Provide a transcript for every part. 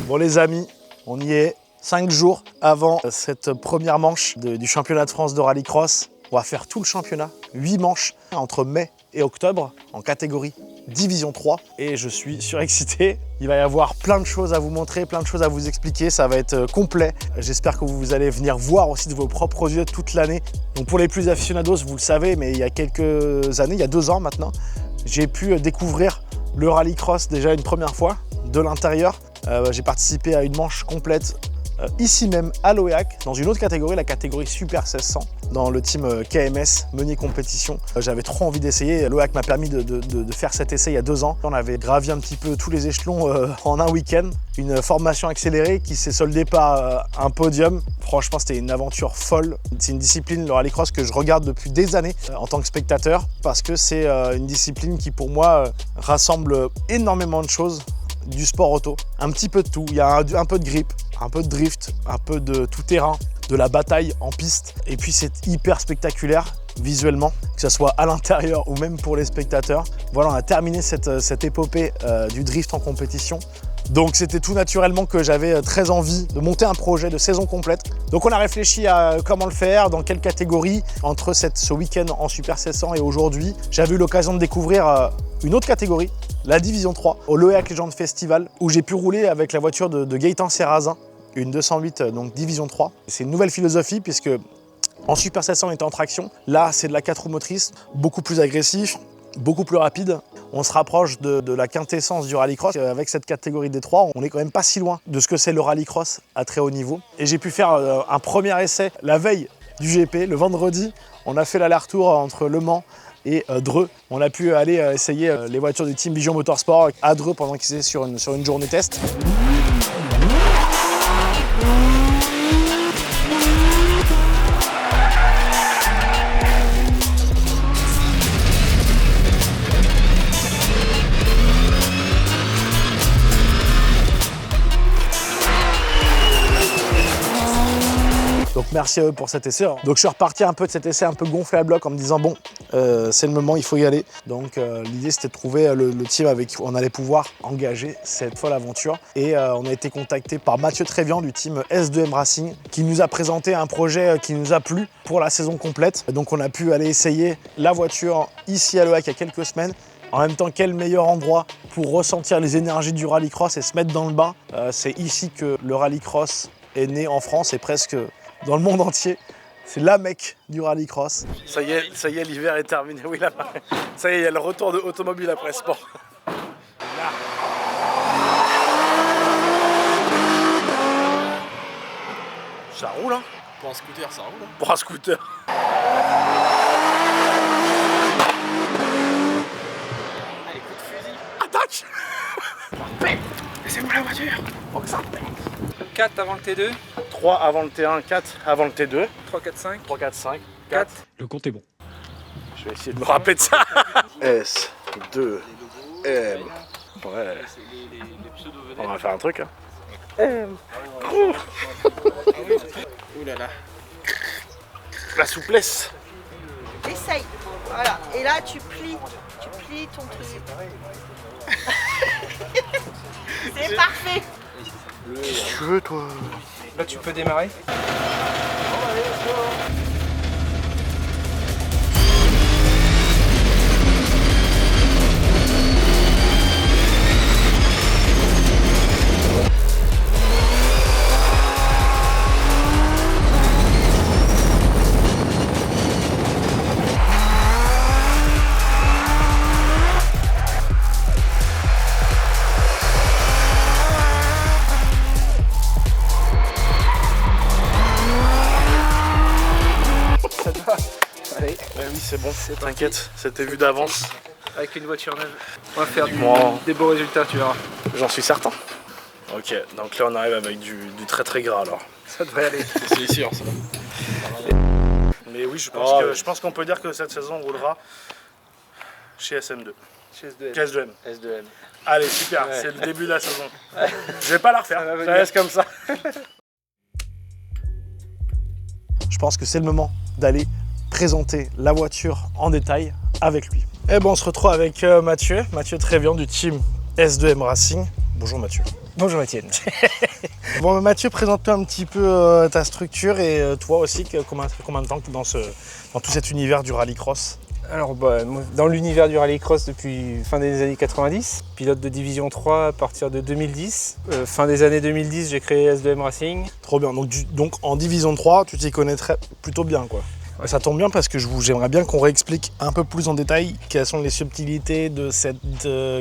Bon les amis, on y est 5 jours avant cette première manche du championnat de France de rallycross. On va faire tout le championnat, 8 manches entre mai et octobre en catégorie Division 3 et je suis surexcité. Il va y avoir plein de choses à vous montrer, plein de choses à vous expliquer, ça va être complet. J'espère que vous allez venir voir aussi de vos propres yeux toute l'année. Donc pour les plus aficionados, vous le savez, mais il y a quelques années, il y a 2 ans maintenant, j'ai pu découvrir le rallycross déjà une première fois de l'intérieur. J'ai participé à une manche complète ici même à l'OEAC, dans une autre catégorie, la catégorie Super 1600, dans le team KMS, Meunier Compétition. J'avais trop envie d'essayer. L'OEAC m'a permis de faire cet essai il y a 2 ans. On avait gravi un petit peu tous les échelons en un week-end. Une formation accélérée qui s'est soldée par un podium. Franchement, c'était une aventure folle. C'est une discipline, le rallycross, que je regarde depuis des années en tant que spectateur, parce que c'est une discipline qui, pour moi, rassemble énormément de choses du sport auto, un petit peu de tout. Il y a un peu de grip, un peu de drift, un peu de tout terrain, de la bataille en piste. Et puis c'est hyper spectaculaire visuellement, que ce soit à l'intérieur ou même pour les spectateurs. Voilà, on a terminé cette épopée du drift en compétition. Donc c'était tout naturellement que j'avais très envie de monter un projet de saison complète. Donc on a réfléchi à comment le faire, dans quelle catégorie. Entre ce week-end en Super 700 et aujourd'hui, j'avais eu l'occasion de découvrir une autre catégorie, la Division 3, au l'OEAC Legend Festival, où j'ai pu rouler avec la voiture de Gaëtan Serrazin, une 208, donc Division 3. C'est une nouvelle philosophie puisque en Super 700 on était en traction. Là, c'est de la 4 roues motrices, beaucoup plus agressif, beaucoup plus rapide. On se rapproche de la quintessence du rallycross. Avec cette catégorie D3, on est quand même pas si loin de ce que c'est le rallycross à très haut niveau. Et j'ai pu faire un premier essai la veille du GP, le vendredi. On a fait l'aller-retour entre Le Mans et Dreux. On a pu aller essayer les voitures du team Vision Motorsport à Dreux pendant qu'ils étaient sur une journée test. Donc merci à eux pour cet essai. Donc je suis reparti un peu de cet essai un peu gonflé à bloc en me disant bon, c'est le moment, il faut y aller. Donc l'idée c'était de trouver le team avec qui on allait pouvoir engager cette folle aventure. Et on a été contacté par Mathieu Trévian du team S2M Racing qui nous a présenté un projet qui nous a plu pour la saison complète. Donc on a pu aller essayer la voiture ici à l'OEAC il y a quelques semaines. En même temps, quel meilleur endroit pour ressentir les énergies du rallycross et se mettre dans le bain. C'est ici que le rallycross est né en France et presque dans le monde entier. C'est la mecque du rallycross. Ça y est, l'hiver est terminé. Oui, là, ça y est, il y a le retour de automobile après sport. Là. Ça roule, hein? Pour un scooter, ça roule. Hein. Pour un scooter. Allez, coup de fusil. Attaque! Laissez-moi la voiture. Oh, que ça pète. 4 avant le T2. 3 avant le T1, 4 avant le T2. 3, 4, 5. 3, 4, 5. 4. Le compte est bon. Je vais essayer de me rappeler de ça. S, 2, M. Ouais. On va faire un truc. Hein. M. Ouh là là. La souplesse. Essaye. Voilà. Et là, tu plies ton truc. C'est parfait. Tu veux, toi? Là, tu peux démarrer. Allez. Oui, c'est bon, t'inquiète, c'était vu d'avance. Avec une voiture neuve. On va faire Wow. des beaux résultats, tu verras. J'en suis certain. Ok, donc là on arrive avec du très très gras alors. Ça devrait aller. C'est sûr ça. Mais oui, je pense qu'on peut dire que cette saison on roulera chez SM2. Chez S2M. Chez S2M. S2M. Allez, super, Ouais. c'est le début de la saison. Je vais pas la refaire, Ça va ça venir. reste comme ça. je pense que c'est le moment d'aller présenter la voiture en détail avec lui. Et bon, on se retrouve avec Mathieu Trévian du team S2M Racing. Bonjour Mathieu. Bonjour Étienne. Bon Mathieu, présente-toi un petit peu ta structure et toi aussi, ça fait combien de temps que tu es dans tout cet univers du rallycross? Alors moi, dans l'univers du rallycross depuis fin des années 90, pilote de division 3 à partir de 2010. Fin des années 2010, j'ai créé S2M Racing. Trop bien, donc en division 3, tu t'y connaîtrais plutôt bien quoi. Ouais. Ça tombe bien parce que j'aimerais bien qu'on réexplique un peu plus en détail quelles sont les subtilités de cette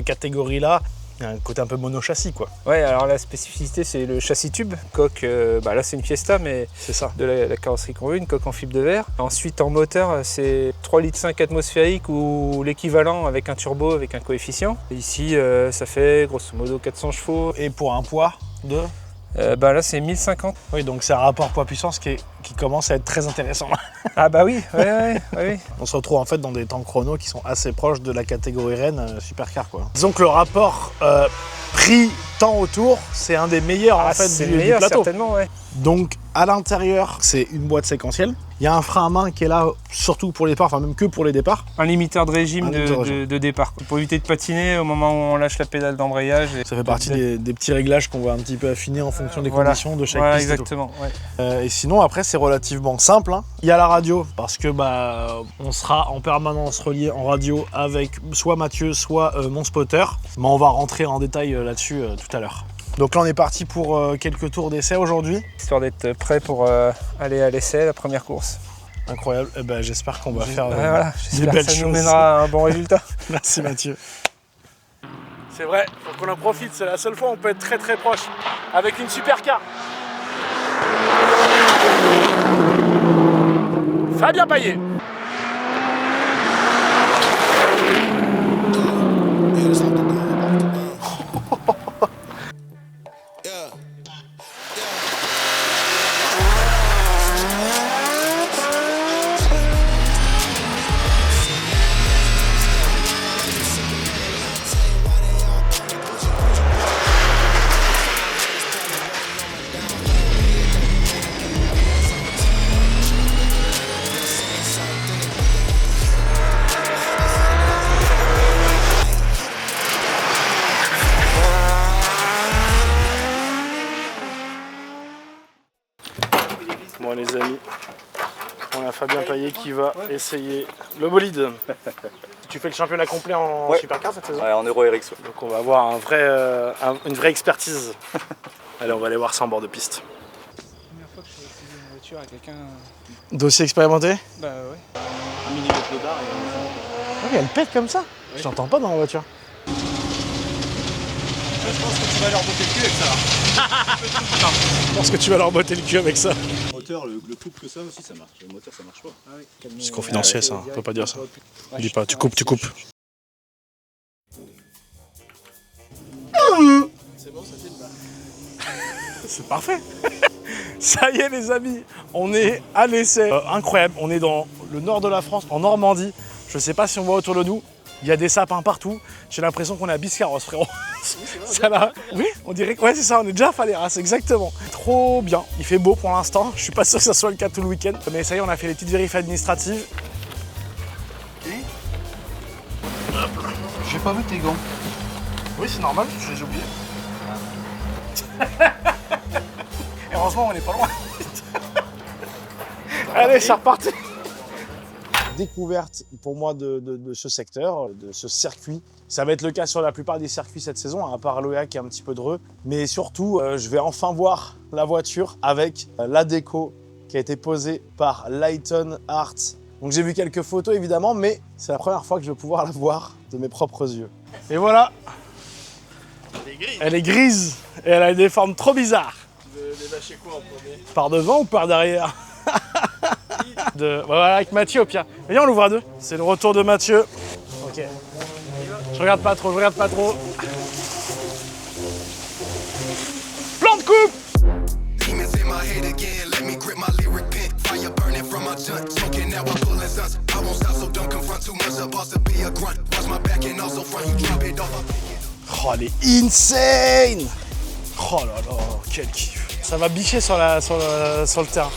catégorie-là. Il y a un côté un peu mono-châssis quoi. Ouais, alors la spécificité c'est le châssis tube, coque, là c'est une Fiesta mais c'est ça. De la carrosserie qu'on veut, une coque en fibre de verre. Ensuite en moteur c'est 3,5 litres atmosphériques ou l'équivalent avec un turbo avec un coefficient. Et ici ça fait grosso modo 400 chevaux. Et pour un poids de là c'est 1050. Oui, donc c'est un rapport poids-puissance qui commence à être très intéressant. Ah bah oui, oui. On se retrouve en fait dans des temps chrono qui sont assez proches de la catégorie Rennes supercar quoi. Disons que le rapport prix-temps autour, c'est un des meilleurs en fait du plateau. Certainement, ouais. Donc à l'intérieur, c'est une boîte séquentielle. Il y a un frein à main qui est là surtout pour les départs, enfin même que pour les départs. Un limiteur de régime de départ pour éviter de patiner au moment où on lâche la pédale d'embrayage. Ça fait partie des petits réglages qu'on va un petit peu affiner en fonction des conditions de chaque piste. Exactement. Et sinon après c'est relativement simple. Hein. Il y a la radio parce que on sera en permanence relié en radio avec soit Mathieu, soit mon spotter. Mais on va rentrer en détail là-dessus tout à l'heure. Donc là on est parti pour quelques tours d'essai aujourd'hui. Histoire d'être prêt pour aller à l'essai, la première course. Incroyable, j'espère qu'on va faire des belles choses. Ça nous mènera à un bon résultat. Merci Mathieu. C'est vrai, faut qu'on en profite, c'est la seule fois où on peut être très très proche avec une supercar. Fabien Payet. Bon les amis, on a Fabien Payet qui va essayer le bolide. Tu fais le championnat complet en supercar cette saison? Ouais, en Euro RX. Ouais. Donc on va avoir une vraie expertise. Allez, on va aller voir ça en bord de piste. Première fois que je fais essayer une voiture à quelqu'un. D'aussi expérimenté? Bah ouais. Un millimètre de barre et Oui, elle pète comme ça. Je t'entends pas dans la voiture. je pense que tu vas leur botter le cul avec ça. Je pense que tu vas leur botter le cul avec ça. Le moteur, le couple que ça aussi, ça marche. Le moteur, ça marche pas. C'est confidentiel ça, on peut pas dire ça. Dis pas, tu coupes. C'est bon, ça filme. C'est parfait. Ça y est les amis, on est à l'essai. Incroyable, on est dans le nord de la France, en Normandie. Je sais pas si on voit autour de nous, il y a des sapins partout. J'ai l'impression qu'on est à Biscarrosse frérot. Oui, on dirait que c'est ça, on est déjà à Falleras, exactement. Trop bien, il fait beau pour l'instant. Je suis pas sûr que ça soit le cas tout le week-end. Mais ça y est, on a fait les petites vérifications administratives. J'ai pas vu tes gants. Oui, c'est normal, je les ai oubliés. Heureusement, on n'est pas loin. Allez, c'est reparti. Découverte pour moi de ce secteur, de ce circuit. Ça va être le cas sur la plupart des circuits cette saison, à part l'Oea qui est un petit peu dreux. Mais surtout, je vais enfin voir la voiture avec la déco qui a été posée par Lighton Art. Donc j'ai vu quelques photos évidemment, mais c'est la première fois que je vais pouvoir la voir de mes propres yeux. Et voilà. Elle est grise et elle a des formes trop bizarres. Tu veux les lâcher quoi en premier? Par devant ou par derrière? Voilà, avec Mathieu au pire. Viens, on l'ouvre à deux. C'est le retour de Mathieu. Ok. Je regarde pas trop. Plan de coupe! Oh, elle est insane! Oh là là, quel kiff! Ça va bicher sur le terrain.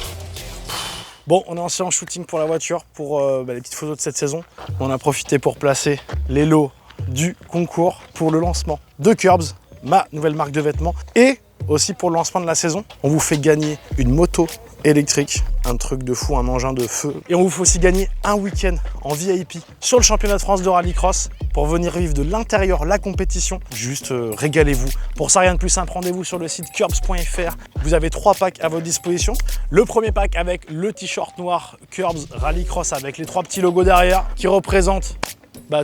Bon, on est en séance shooting pour la voiture, pour les petites photos de cette saison. On a profité pour placer les lots du concours pour le lancement de Curbs, ma nouvelle marque de vêtements, et aussi pour le lancement de la saison. On vous fait gagner une moto électrique, un truc de fou, un engin de feu. Et on vous fait aussi gagner un week-end en VIP sur le championnat de France de rallycross pour venir vivre de l'intérieur la compétition. Juste régalez-vous. Pour ça, rien de plus simple, rendez-vous sur le site curbs.fr. Vous avez 3 packs à votre disposition. Le premier pack avec le t-shirt noir Curbs Rallycross avec les 3 petits logos derrière qui représentent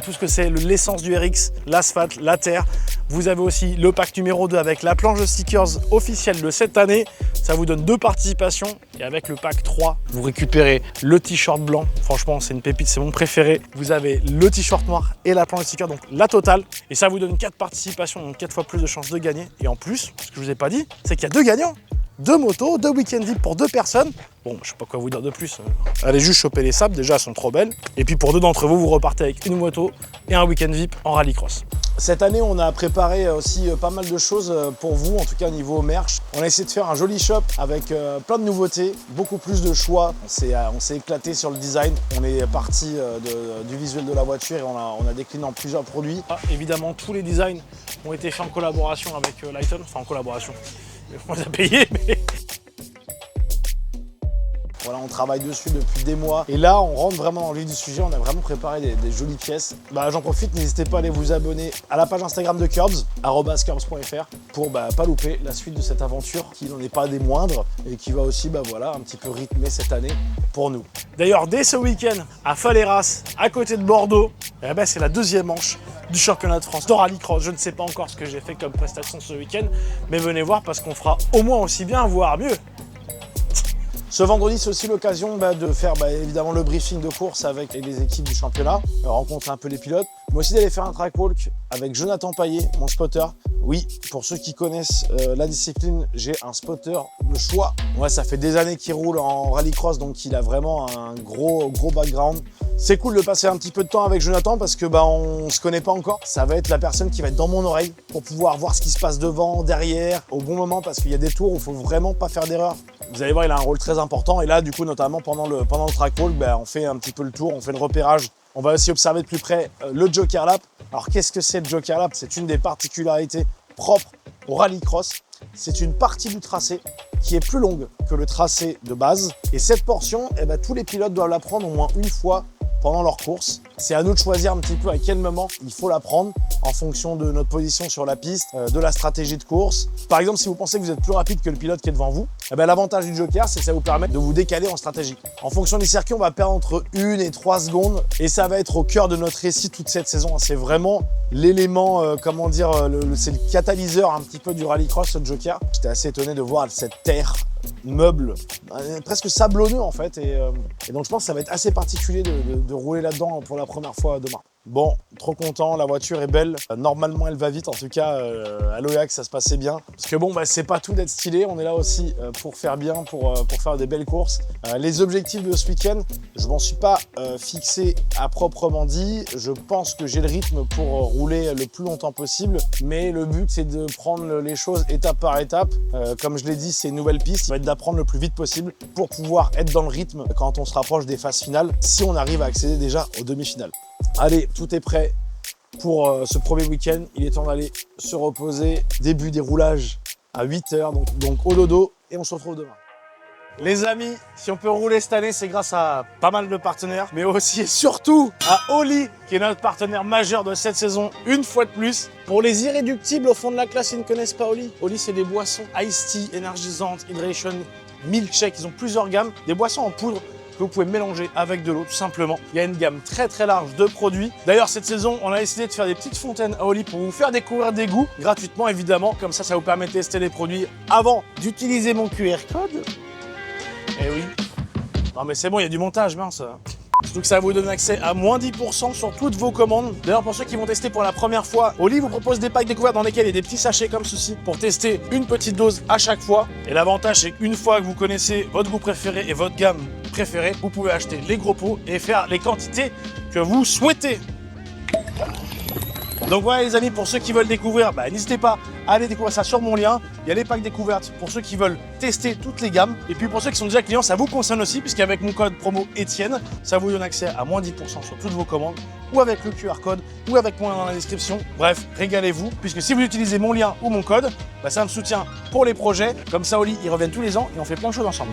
tout ce que c'est l'essence du RX, l'asphalte, la terre. Vous avez aussi le pack numéro 2 avec la planche de stickers officielle de cette année. Ça vous donne 2 participations. Et avec le pack 3, vous récupérez le t-shirt blanc. Franchement, c'est une pépite, c'est mon préféré. Vous avez le t-shirt noir et la planche de stickers, donc la totale. Et ça vous donne 4 participations, donc 4 fois plus de chances de gagner. Et en plus, ce que je vous ai pas dit, c'est qu'il y a 2 gagnants. 2 motos, 2 week-ends VIP pour 2 personnes. Bon, je sais pas quoi vous dire de plus. Allez juste choper les sables, déjà elles sont trop belles. Et puis pour 2 d'entre vous, vous repartez avec une moto et un week-end VIP en rallycross. Cette année, on a préparé aussi pas mal de choses pour vous, en tout cas au niveau merch. On a essayé de faire un joli shop avec plein de nouveautés, beaucoup plus de choix. On s'est éclaté sur le design. On est parti du visuel de la voiture et on a décliné en plusieurs produits. Évidemment, tous les designs ont été faits en collaboration avec Lighton, enfin en collaboration. On les a payés, mais... Voilà, on travaille dessus depuis des mois. Et là, on rentre vraiment dans le vif du sujet. On a vraiment préparé des jolies pièces. J'en profite, n'hésitez pas à aller vous abonner à la page Instagram de Curbs, @curbs.fr, pour pas louper la suite de cette aventure qui n'en est pas des moindres et qui va aussi un petit peu rythmer cette année pour nous. D'ailleurs, dès ce week-end, à Falleras, à côté de Bordeaux, c'est la 2e manche du championnat de France de rallycross. Je ne sais pas encore ce que j'ai fait comme prestation ce week-end, mais venez voir parce qu'on fera au moins aussi bien, voire mieux. Ce vendredi, c'est aussi l'occasion de faire évidemment le briefing de course avec les équipes du championnat, rencontrer un peu les pilotes, mais aussi d'aller faire un track walk avec Jonathan Paillet, mon spotter. Oui, pour ceux qui connaissent la discipline, j'ai un spotter de choix. Ouais, ça fait des années qu'il roule en rallycross, donc il a vraiment un gros background. C'est cool de passer un petit peu de temps avec Jonathan parce que on se connaît pas encore. Ça va être la personne qui va être dans mon oreille pour pouvoir voir ce qui se passe devant, derrière, au bon moment, parce qu'il y a des tours où il faut vraiment pas faire d'erreur. Vous allez voir, il a un rôle très important. Et là, du coup, notamment pendant le track walk, on fait un petit peu le tour, on fait le repérage. On va aussi observer de plus près le Joker Lap. Alors, qu'est-ce que c'est le Joker Lap? C'est une des particularités propres au rallycross. C'est une partie du tracé qui est plus longue que le tracé de base. Et cette portion, tous les pilotes doivent la prendre au moins une fois pendant leur course. C'est à nous de choisir un petit peu à quel moment il faut la prendre en fonction de notre position sur la piste, de la stratégie de course. Par exemple, si vous pensez que vous êtes plus rapide que le pilote qui est devant vous, l'avantage du Joker, c'est que ça vous permet de vous décaler en stratégie. En fonction des circuits, on va perdre entre 1 et 3 secondes et ça va être au cœur de notre récit toute cette saison. C'est vraiment l'élément, c'est le catalyseur un petit peu du rallycross, ce Joker. J'étais assez étonné de voir cette terre meuble, presque sablonneux en fait, et donc je pense que ça va être assez particulier de rouler là-dedans pour la première fois demain. Bon, trop content, la voiture est belle, normalement elle va vite, en tout cas à l'OEAC ça se passait bien, parce que c'est pas tout d'être stylé, on est là aussi pour faire bien, pour faire des belles courses. Les objectifs de ce week-end, je m'en suis pas fixé à proprement dit, je pense que j'ai le rythme pour rouler le plus longtemps possible, mais le but c'est de prendre les choses étape par étape. Comme je l'ai dit, c'est une nouvelle piste, ça va être d'apprendre le plus vite possible pour pouvoir être dans le rythme quand on se rapproche des phases finales, si on arrive à accéder déjà aux demi-finales. Allez, tout est prêt pour ce premier week-end. Il est temps d'aller se reposer. Début des roulages à 8 h, donc au dodo, et on se retrouve demain. Les amis, si on peut rouler cette année, c'est grâce à pas mal de partenaires, mais aussi et surtout à Oli, qui est notre partenaire majeur de cette saison, une fois de plus. Pour les irréductibles au fond de la classe, ils ne connaissent pas Oli. Oli, c'est des boissons iced tea, énergisantes, hydration, milkshake. Ils ont plusieurs gammes, des boissons en poudre que vous pouvez mélanger avec de l'eau tout simplement. Il y a une gamme très large de produits. D'ailleurs, cette saison, on a décidé de faire des petites fontaines à Oli pour vous faire découvrir des goûts gratuitement évidemment. Comme ça vous permet de tester les produits avant d'utiliser mon QR code. Eh oui. Non mais c'est bon, il y a du montage, mince. Surtout que ça vous donne accès à moins 10% sur toutes vos commandes. D'ailleurs, pour ceux qui vont tester pour la première fois, Oli vous propose des packs découvertes dans lesquels il y a des petits sachets comme ceci pour tester une petite dose à chaque fois. Et l'avantage, c'est qu'une fois que vous connaissez votre goût préféré et votre gamme préférée, vous pouvez acheter les gros pots et faire les quantités que vous souhaitez. Donc voilà les amis, pour ceux qui veulent découvrir, n'hésitez pas allez découvrir ça sur mon lien. Il y a les packs découvertes pour ceux qui veulent tester toutes les gammes. Et puis pour ceux qui sont déjà clients, ça vous concerne aussi, puisqu'avec mon code promo Etienne, ça vous donne accès à moins 10% sur toutes vos commandes, ou avec le QR code, ou avec mon lien dans la description. Bref, régalez-vous, puisque si vous utilisez mon lien ou mon code, bah, ça me soutient pour les projets. Comme ça, Oli, ils reviennent tous les ans et on fait plein de choses ensemble.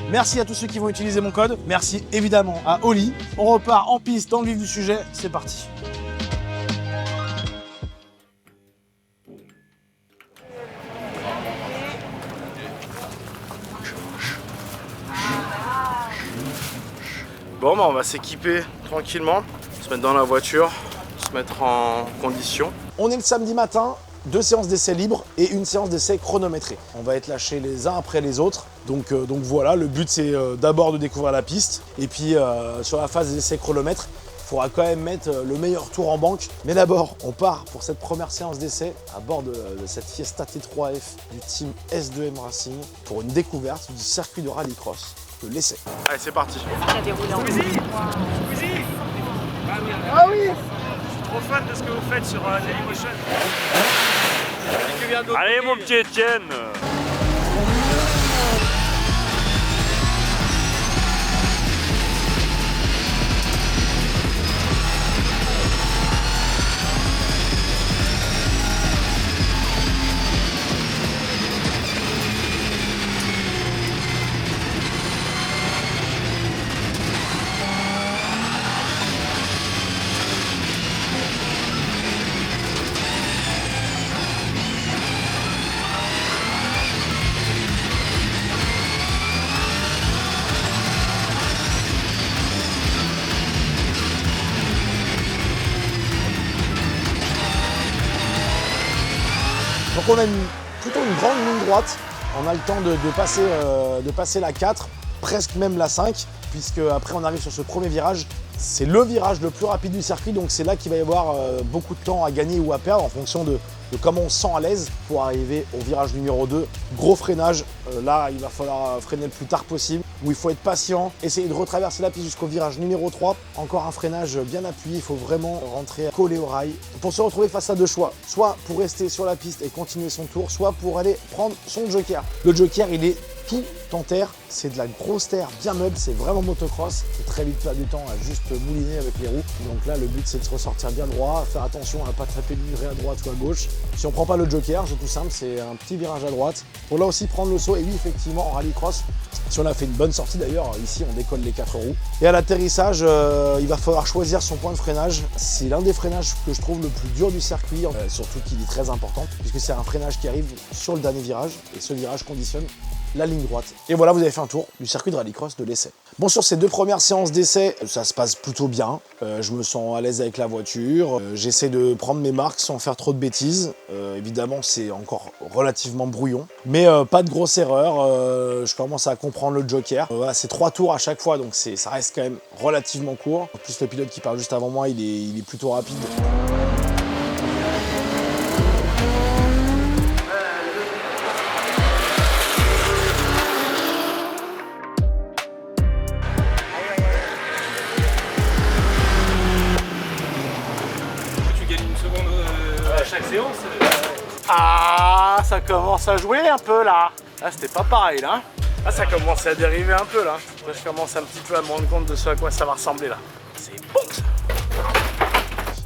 Merci à tous ceux qui vont utiliser mon code. Merci évidemment à Oli. On repart en piste dans le vif du sujet. C'est parti. Bon, bah on va s'équiper tranquillement, se mettre dans la voiture, se mettre en condition. On est le samedi matin. 2 séances d'essai libres et une séance d'essai chronométrée. On va être lâchés les uns après les autres. Donc voilà, le but c'est d'abord de découvrir la piste. Et puis sur la phase d'essai chronomètre, il faudra quand même mettre le meilleur tour en banque. Mais d'abord, on part pour cette première séance d'essai à bord de cette Fiesta T3F du team S2M Racing pour une découverte du circuit de rallycross de l'essai. Allez, c'est parti. Ah oui. Trop fan de ce que vous faites sur Dailymotion. Allez mon petit Etienne. Donc on a plutôt une grande ligne droite. On a le temps de passer la 4, presque même la 5, puisque après on arrive sur ce premier virage. C'est le virage le plus rapide du circuit, donc c'est là qu'il va y avoir beaucoup de temps à gagner ou à perdre en fonction de comment on se sent à l'aise pour arriver au virage numéro 2. Gros freinage, là il va falloir freiner le plus tard possible, où il faut être patient, essayer de retraverser la piste jusqu'au virage numéro 3. Encore un freinage bien appuyé, il faut vraiment rentrer collé au rail. Pour se retrouver face à deux choix, soit pour rester sur la piste et continuer son tour, soit pour aller prendre son joker. Le joker il est tout en terre, c'est de la grosse terre bien meuble, c'est vraiment motocross, c'est très vite perdre du temps à juste mouliner avec les roues. Donc là le but c'est de se ressortir bien droit, faire attention à ne pas taper le muret à droite ou à gauche. Si on prend pas le joker, c'est tout simple, c'est un petit virage à droite. Pour là aussi prendre le saut, et oui effectivement en rallycross, si on a fait une bonne sortie d'ailleurs, ici on décolle les 4 roues. Et à l'atterrissage, il va falloir choisir son point de freinage. C'est l'un des freinages que je trouve le plus dur du circuit, surtout qu'il est très important, puisque c'est un freinage qui arrive sur le dernier virage, et ce virage conditionne la ligne droite. Et voilà, vous avez fait un tour du circuit de rallycross de l'essai. Bon, sur ces 2 premières séances d'essai, ça se passe plutôt bien. Je me sens à l'aise avec la voiture. J'essaie de prendre mes marques sans faire trop de bêtises. Évidemment, c'est encore relativement brouillon. Mais pas de grosse erreur. Je commence à comprendre le joker. Voilà, c'est 3 tours à chaque fois, donc ça reste quand même relativement court. En plus, le pilote qui part juste avant moi, il est plutôt rapide. Chaque séance. Ah, ça commence à jouer un peu là. Là, c'était pas pareil là. Là, ça commence à dériver un peu là. Après, je commence un petit peu à me rendre compte de ce à quoi ça va ressembler là. C'est bon ça.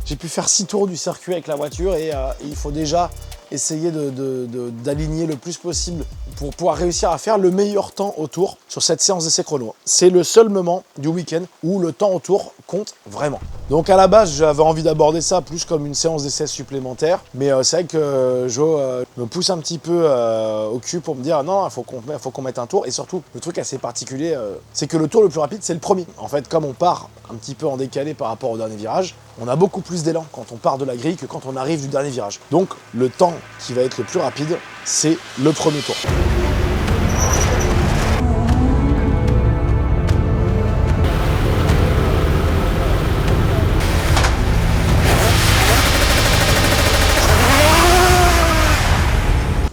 J'ai pu faire 6 tours du circuit avec la voiture et il faut déjà essayer d'aligner le plus possible pour pouvoir réussir à faire le meilleur temps au tour sur cette séance d'essai chrono. C'est le seul moment du week-end où le temps au tour compte vraiment. Donc à la base, j'avais envie d'aborder ça plus comme une séance d'essai supplémentaire, mais c'est vrai que Joe me pousse un petit peu au cul pour me dire non, il faut qu'on mette un tour. Et surtout, le truc assez particulier, c'est que le tour le plus rapide, c'est le premier. En fait, comme on part un petit peu en décalé par rapport au dernier virage, on a beaucoup plus d'élan quand on part de la grille que quand on arrive du dernier virage. Donc le temps qui va être le plus rapide, c'est le premier tour.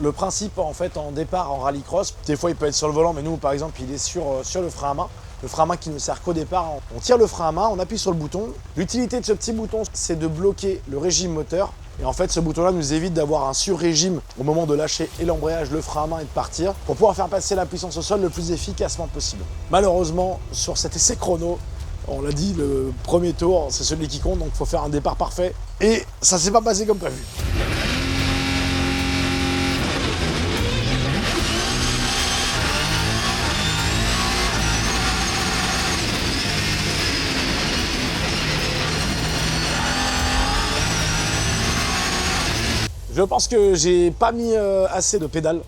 Le principe en fait en départ en rallycross, des fois il peut être sur le volant, mais nous par exemple il est sur le frein à main. Le frein à main qui ne sert qu'au départ, on tire le frein à main, on appuie sur le bouton. L'utilité de ce petit bouton, c'est de bloquer le régime moteur Et en fait, ce bouton-là nous évite d'avoir un sur-régime au moment de lâcher et l'embrayage, le frein à main et de partir, pour pouvoir faire passer la puissance au sol le plus efficacement possible. Malheureusement, sur cet essai chrono, on l'a dit, le premier tour, c'est celui qui compte, donc il faut faire un départ parfait. Et ça s'est pas passé comme prévu. Je pense que j'ai pas mis assez de pédales.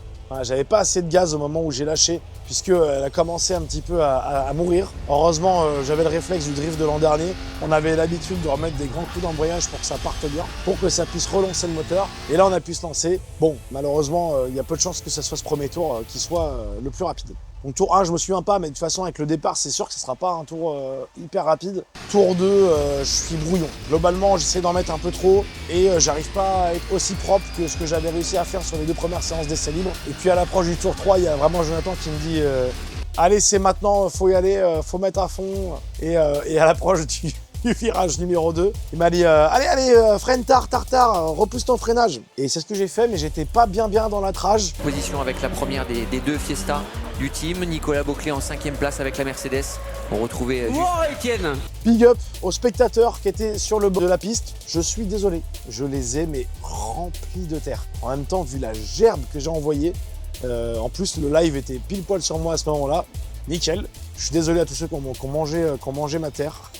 J'avais pas assez de gaz au moment où j'ai lâché, puisqu'elle a commencé un petit peu à mourir. Heureusement, j'avais le réflexe du drift de l'an dernier. On avait l'habitude de remettre des grands coups d'embrayage pour que ça parte bien, pour que ça puisse relancer le moteur. Et là, on a pu se lancer. Bon, malheureusement, il y a peu de chances que ce soit ce premier tour qui soit le plus rapide. Donc tour 1, je me souviens pas, mais de toute façon, avec le départ, c'est sûr que ce sera pas un tour hyper rapide. Tour 2, je suis brouillon. Globalement, j'essaie d'en mettre un peu trop et j'arrive pas à être aussi propre que ce que j'avais réussi à faire sur les 2 premières séances d'essai libre. Et puis à l'approche du tour 3, il y a vraiment Jonathan qui me dit allez, c'est maintenant, faut y aller, faut mettre à fond. Et à l'approche du virage numéro 2, il m'a dit allez, freine tartare, repousse ton freinage. Et c'est ce que j'ai fait, mais j'étais pas bien dans l'attrage. Position avec la première des 2 Fiesta du team. Nicolas Boclet en 5e place avec la Mercedes. On retrouvait Etienne. Big up aux spectateurs qui étaient sur le bord de la piste. Je suis désolé, je les ai mais remplis de terre. En même temps, vu la gerbe que j'ai envoyée, en plus le live était pile poil sur moi à ce moment-là. Nickel. Je suis désolé à tous ceux qui ont mangé ma terre.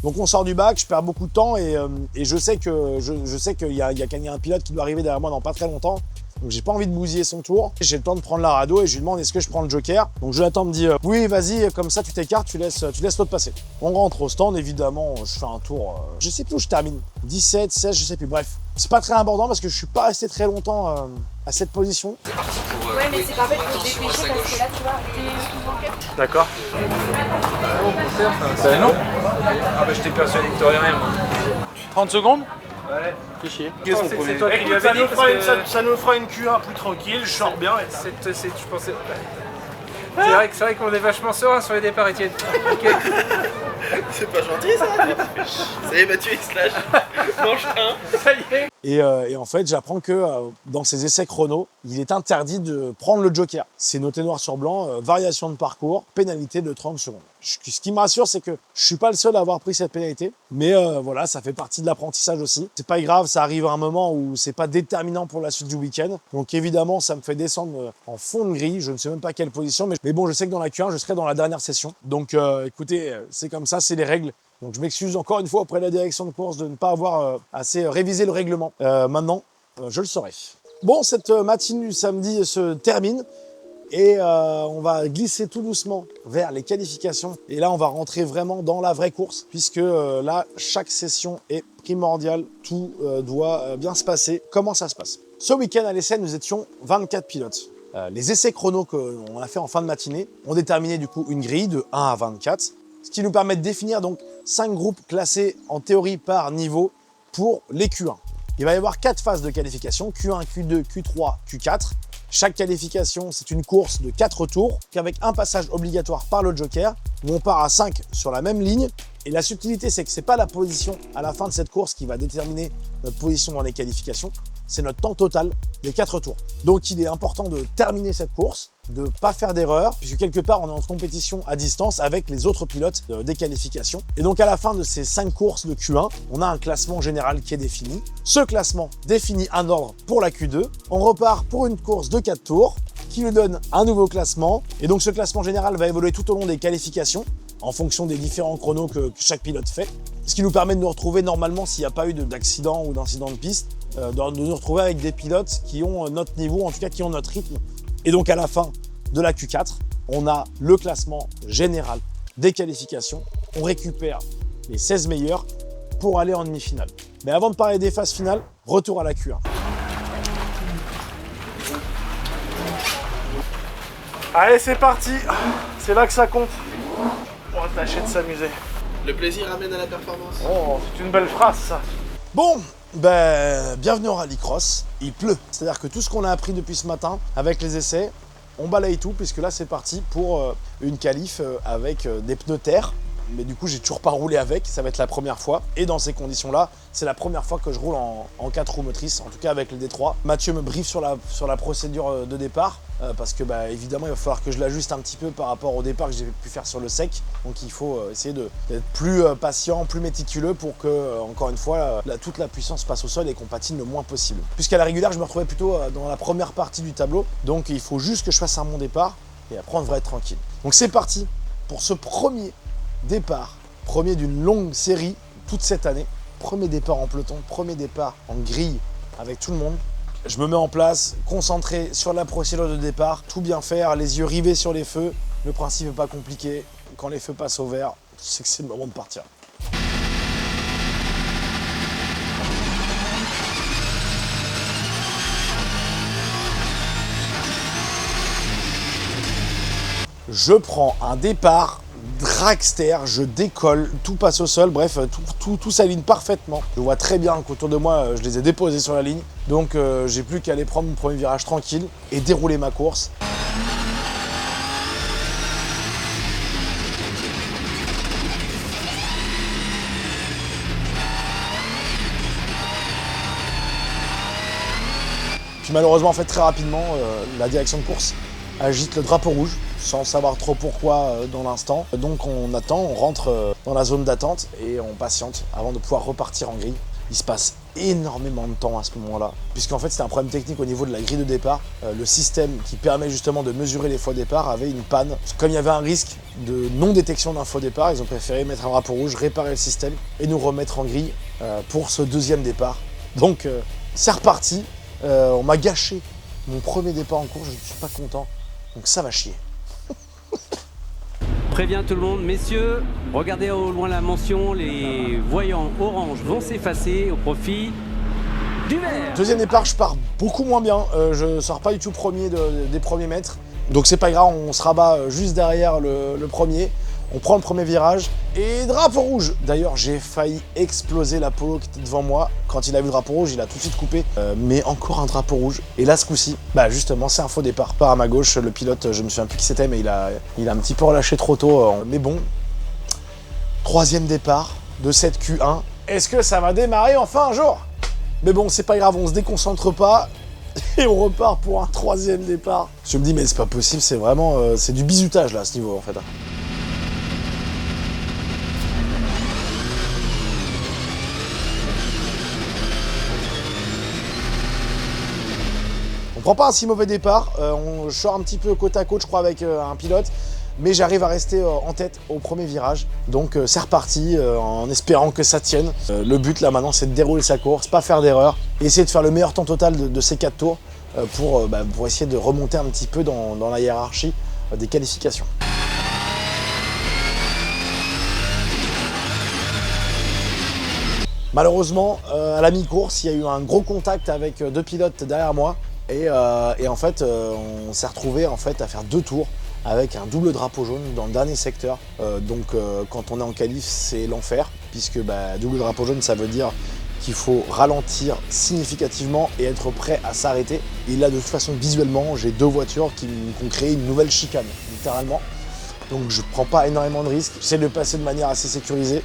Donc on sort du bac, je perds beaucoup de temps et je sais qu'il y a un pilote qui doit arriver derrière moi dans pas très longtemps. Donc j'ai pas envie de bousiller son tour. J'ai le temps de prendre la rado et je lui demande est-ce que je prends le joker. Donc Jonathan me dit oui vas-y, comme ça tu t'écartes, tu laisses l'autre passer. On rentre au stand, évidemment, je fais un tour, je sais plus où je termine. 17, 16, je sais plus, bref. C'est pas très important parce que je suis pas resté très longtemps à cette position. Ouais, mais c'est pas fait pour dépêcher parce que là, tu vois, t'es sous enquête. D'accord. Ben non. Ah bah je t'ai persuadé que t'aurais rien. 30 secondes. Ouais. Fais chier. Qu'est-ce qu'on c'est toi qui lui Écoute, avais dit parce que... ça nous fera une Q1 plus tranquille, je sors bien. Et... tu pensais... C'est vrai qu'on est vachement serein sur les départs, Etienne. Okay. C'est pas gentil ça. Ça y est, Mathieu il se lâche. Manche 1. Ça y est. Et en fait, j'apprends que dans ces essais chrono, il est interdit de prendre le joker. C'est noté noir sur blanc, variation de parcours, pénalité de 30 secondes. Ce qui me rassure, c'est que je suis pas le seul à avoir pris cette pénalité. Mais voilà, ça fait partie de l'apprentissage aussi. C'est pas grave, ça arrive à un moment où c'est pas déterminant pour la suite du week-end. Donc évidemment, ça me fait descendre en fond de grille. Je ne sais même pas quelle position, mais bon, je sais que dans la Q1, je serai dans la dernière session. Donc écoutez, c'est comme ça, c'est les règles. Donc je m'excuse encore une fois auprès de la direction de course de ne pas avoir assez révisé le règlement. Maintenant, je le saurai. Bon, cette matinée du samedi se termine et on va glisser tout doucement vers les qualifications. Et là, on va rentrer vraiment dans la vraie course puisque là, chaque session est primordiale. Tout doit bien se passer. Comment ça se passe? Ce week-end à l'essai, nous étions 24 pilotes. Les essais chrono qu'on a fait en fin de matinée ont déterminé du coup une grille de 1 à 24, ce qui nous permet de définir donc 5 groupes classés en théorie par niveau pour les Q1. Il va y avoir 4 phases de qualification, Q1, Q2, Q3, Q4. Chaque qualification, c'est une course de 4 tours, avec un passage obligatoire par le joker, où on part à 5 sur la même ligne. Et la subtilité, c'est que ce n'est pas la position à la fin de cette course qui va déterminer notre position dans les qualifications, c'est notre temps total des 4 tours. Donc il est important de terminer cette course, de ne pas faire d'erreur, puisque quelque part on est en compétition à distance avec les autres pilotes des qualifications. Et donc à la fin de ces 5 courses de Q1, on a un classement général qui est défini. Ce classement définit un ordre pour la Q2. On repart pour une course de 4 tours qui nous donne un nouveau classement. Et donc ce classement général va évoluer tout au long des qualifications en fonction des différents chronos que chaque pilote fait. Ce qui nous permet de nous retrouver normalement, s'il n'y a pas eu d'accident ou d'incident de piste, de nous retrouver avec des pilotes qui ont notre niveau, en tout cas qui ont notre rythme. Et donc à la fin de la Q4, on a le classement général des qualifications. On récupère les 16 meilleurs pour aller en demi-finale. Mais avant de parler des phases finales, retour à la Q1. Allez, c'est parti. C'est là que ça compte. On va tâcher de s'amuser. Le plaisir amène à la performance. Oh, c'est une belle phrase ça. Bon, bienvenue en rallycross. Il pleut. C'est-à-dire que tout ce qu'on a appris depuis ce matin avec les essais, on balaye tout puisque là c'est parti pour une qualif avec des pneus terre. mais du coup j'ai toujours pas roulé avec, ça va être la première fois. Et dans ces conditions-là, c'est la première fois que je roule en 4 roues motrices, en tout cas avec le D3. Mathieu me briefe sur la procédure de départ, parce que évidemment il va falloir que je l'ajuste un petit peu par rapport au départ que j'ai pu faire sur le sec. Donc il faut essayer d'être plus patient, plus méticuleux pour que, encore une fois, toute la puissance passe au sol et qu'on patine le moins possible. Puisqu'à la régulière, je me retrouvais plutôt dans la première partie du tableau, donc il faut juste que je fasse un bon départ et après on devrait être tranquille. Donc c'est parti pour ce premier départ, premier d'une longue série toute cette année. Premier départ en peloton, premier départ en grille avec tout le monde. Je me mets en place, concentré sur la procédure de départ, tout bien faire, les yeux rivés sur les feux. Le principe n'est pas compliqué. Quand les feux passent au vert, tu sais que c'est le moment de partir. Je prends un départ dragster, je décolle, tout passe au sol, bref, tout s'aligne parfaitement. Je vois très bien qu'autour de moi, je les ai déposés sur la ligne, donc j'ai plus qu'à aller prendre mon premier virage tranquille et dérouler ma course. Puis malheureusement, en fait, très rapidement, la direction de course agite le drapeau rouge, sans savoir trop pourquoi dans l'instant. Donc on attend, on rentre dans la zone d'attente et on patiente avant de pouvoir repartir en grille. Il se passe énormément de temps à ce moment-là, puisqu'en fait c'était un problème technique au niveau de la grille de départ. Le système qui permet justement de mesurer les faux départs avait une panne. Comme il y avait un risque de non-détection d'un faux départ, ils ont préféré mettre un drapeau rouge, réparer le système et nous remettre en grille pour ce deuxième départ. Donc c'est reparti, on m'a gâché mon premier départ en course, je ne suis pas content, donc ça va chier. Préviens tout le monde, messieurs, regardez au loin la mention, les voyants orange vont s'effacer au profit du vert. Deuxième départ, je pars beaucoup moins bien, je sors pas du tout premier des premiers mètres, donc c'est pas grave, on se rabat juste derrière le premier. On prend le premier virage et drapeau rouge. D'ailleurs, j'ai failli exploser l'Apollo qui était devant moi. Quand il a vu le drapeau rouge, il a tout de suite coupé. Mais encore un drapeau rouge. Et là, ce coup-ci, justement, c'est un faux départ. Part à ma gauche, le pilote, je me souviens plus qui c'était, mais il a un petit peu relâché trop tôt. Mais bon, troisième départ de cette Q1. Est-ce que ça va démarrer enfin un jour? Mais bon, c'est pas grave, on se déconcentre pas. Et on repart pour un troisième départ. Je me dis, mais c'est pas possible, c'est vraiment... c'est du bizutage, là, à ce niveau, en fait. Je prends pas un si mauvais départ, je sors un petit peu côte à côte je crois avec un pilote, mais j'arrive à rester en tête au premier virage, donc c'est reparti en espérant que ça tienne. Le but là maintenant c'est de dérouler sa course, pas faire d'erreur, et essayer de faire le meilleur temps total de ces 4 tours pour essayer de remonter un petit peu dans la hiérarchie des qualifications. Malheureusement, à la mi-course, il y a eu un gros contact avec 2 pilotes derrière moi. Et en fait, on s'est retrouvé à faire 2 tours avec un double drapeau jaune dans le dernier secteur. Donc quand on est en qualif, c'est l'enfer, puisque double drapeau jaune, ça veut dire qu'il faut ralentir significativement et être prêt à s'arrêter. Et là, de toute façon, visuellement, j'ai 2 voitures qui ont créé une nouvelle chicane, littéralement. Donc je prends pas énormément de risques. J'essaie de le passer de manière assez sécurisée,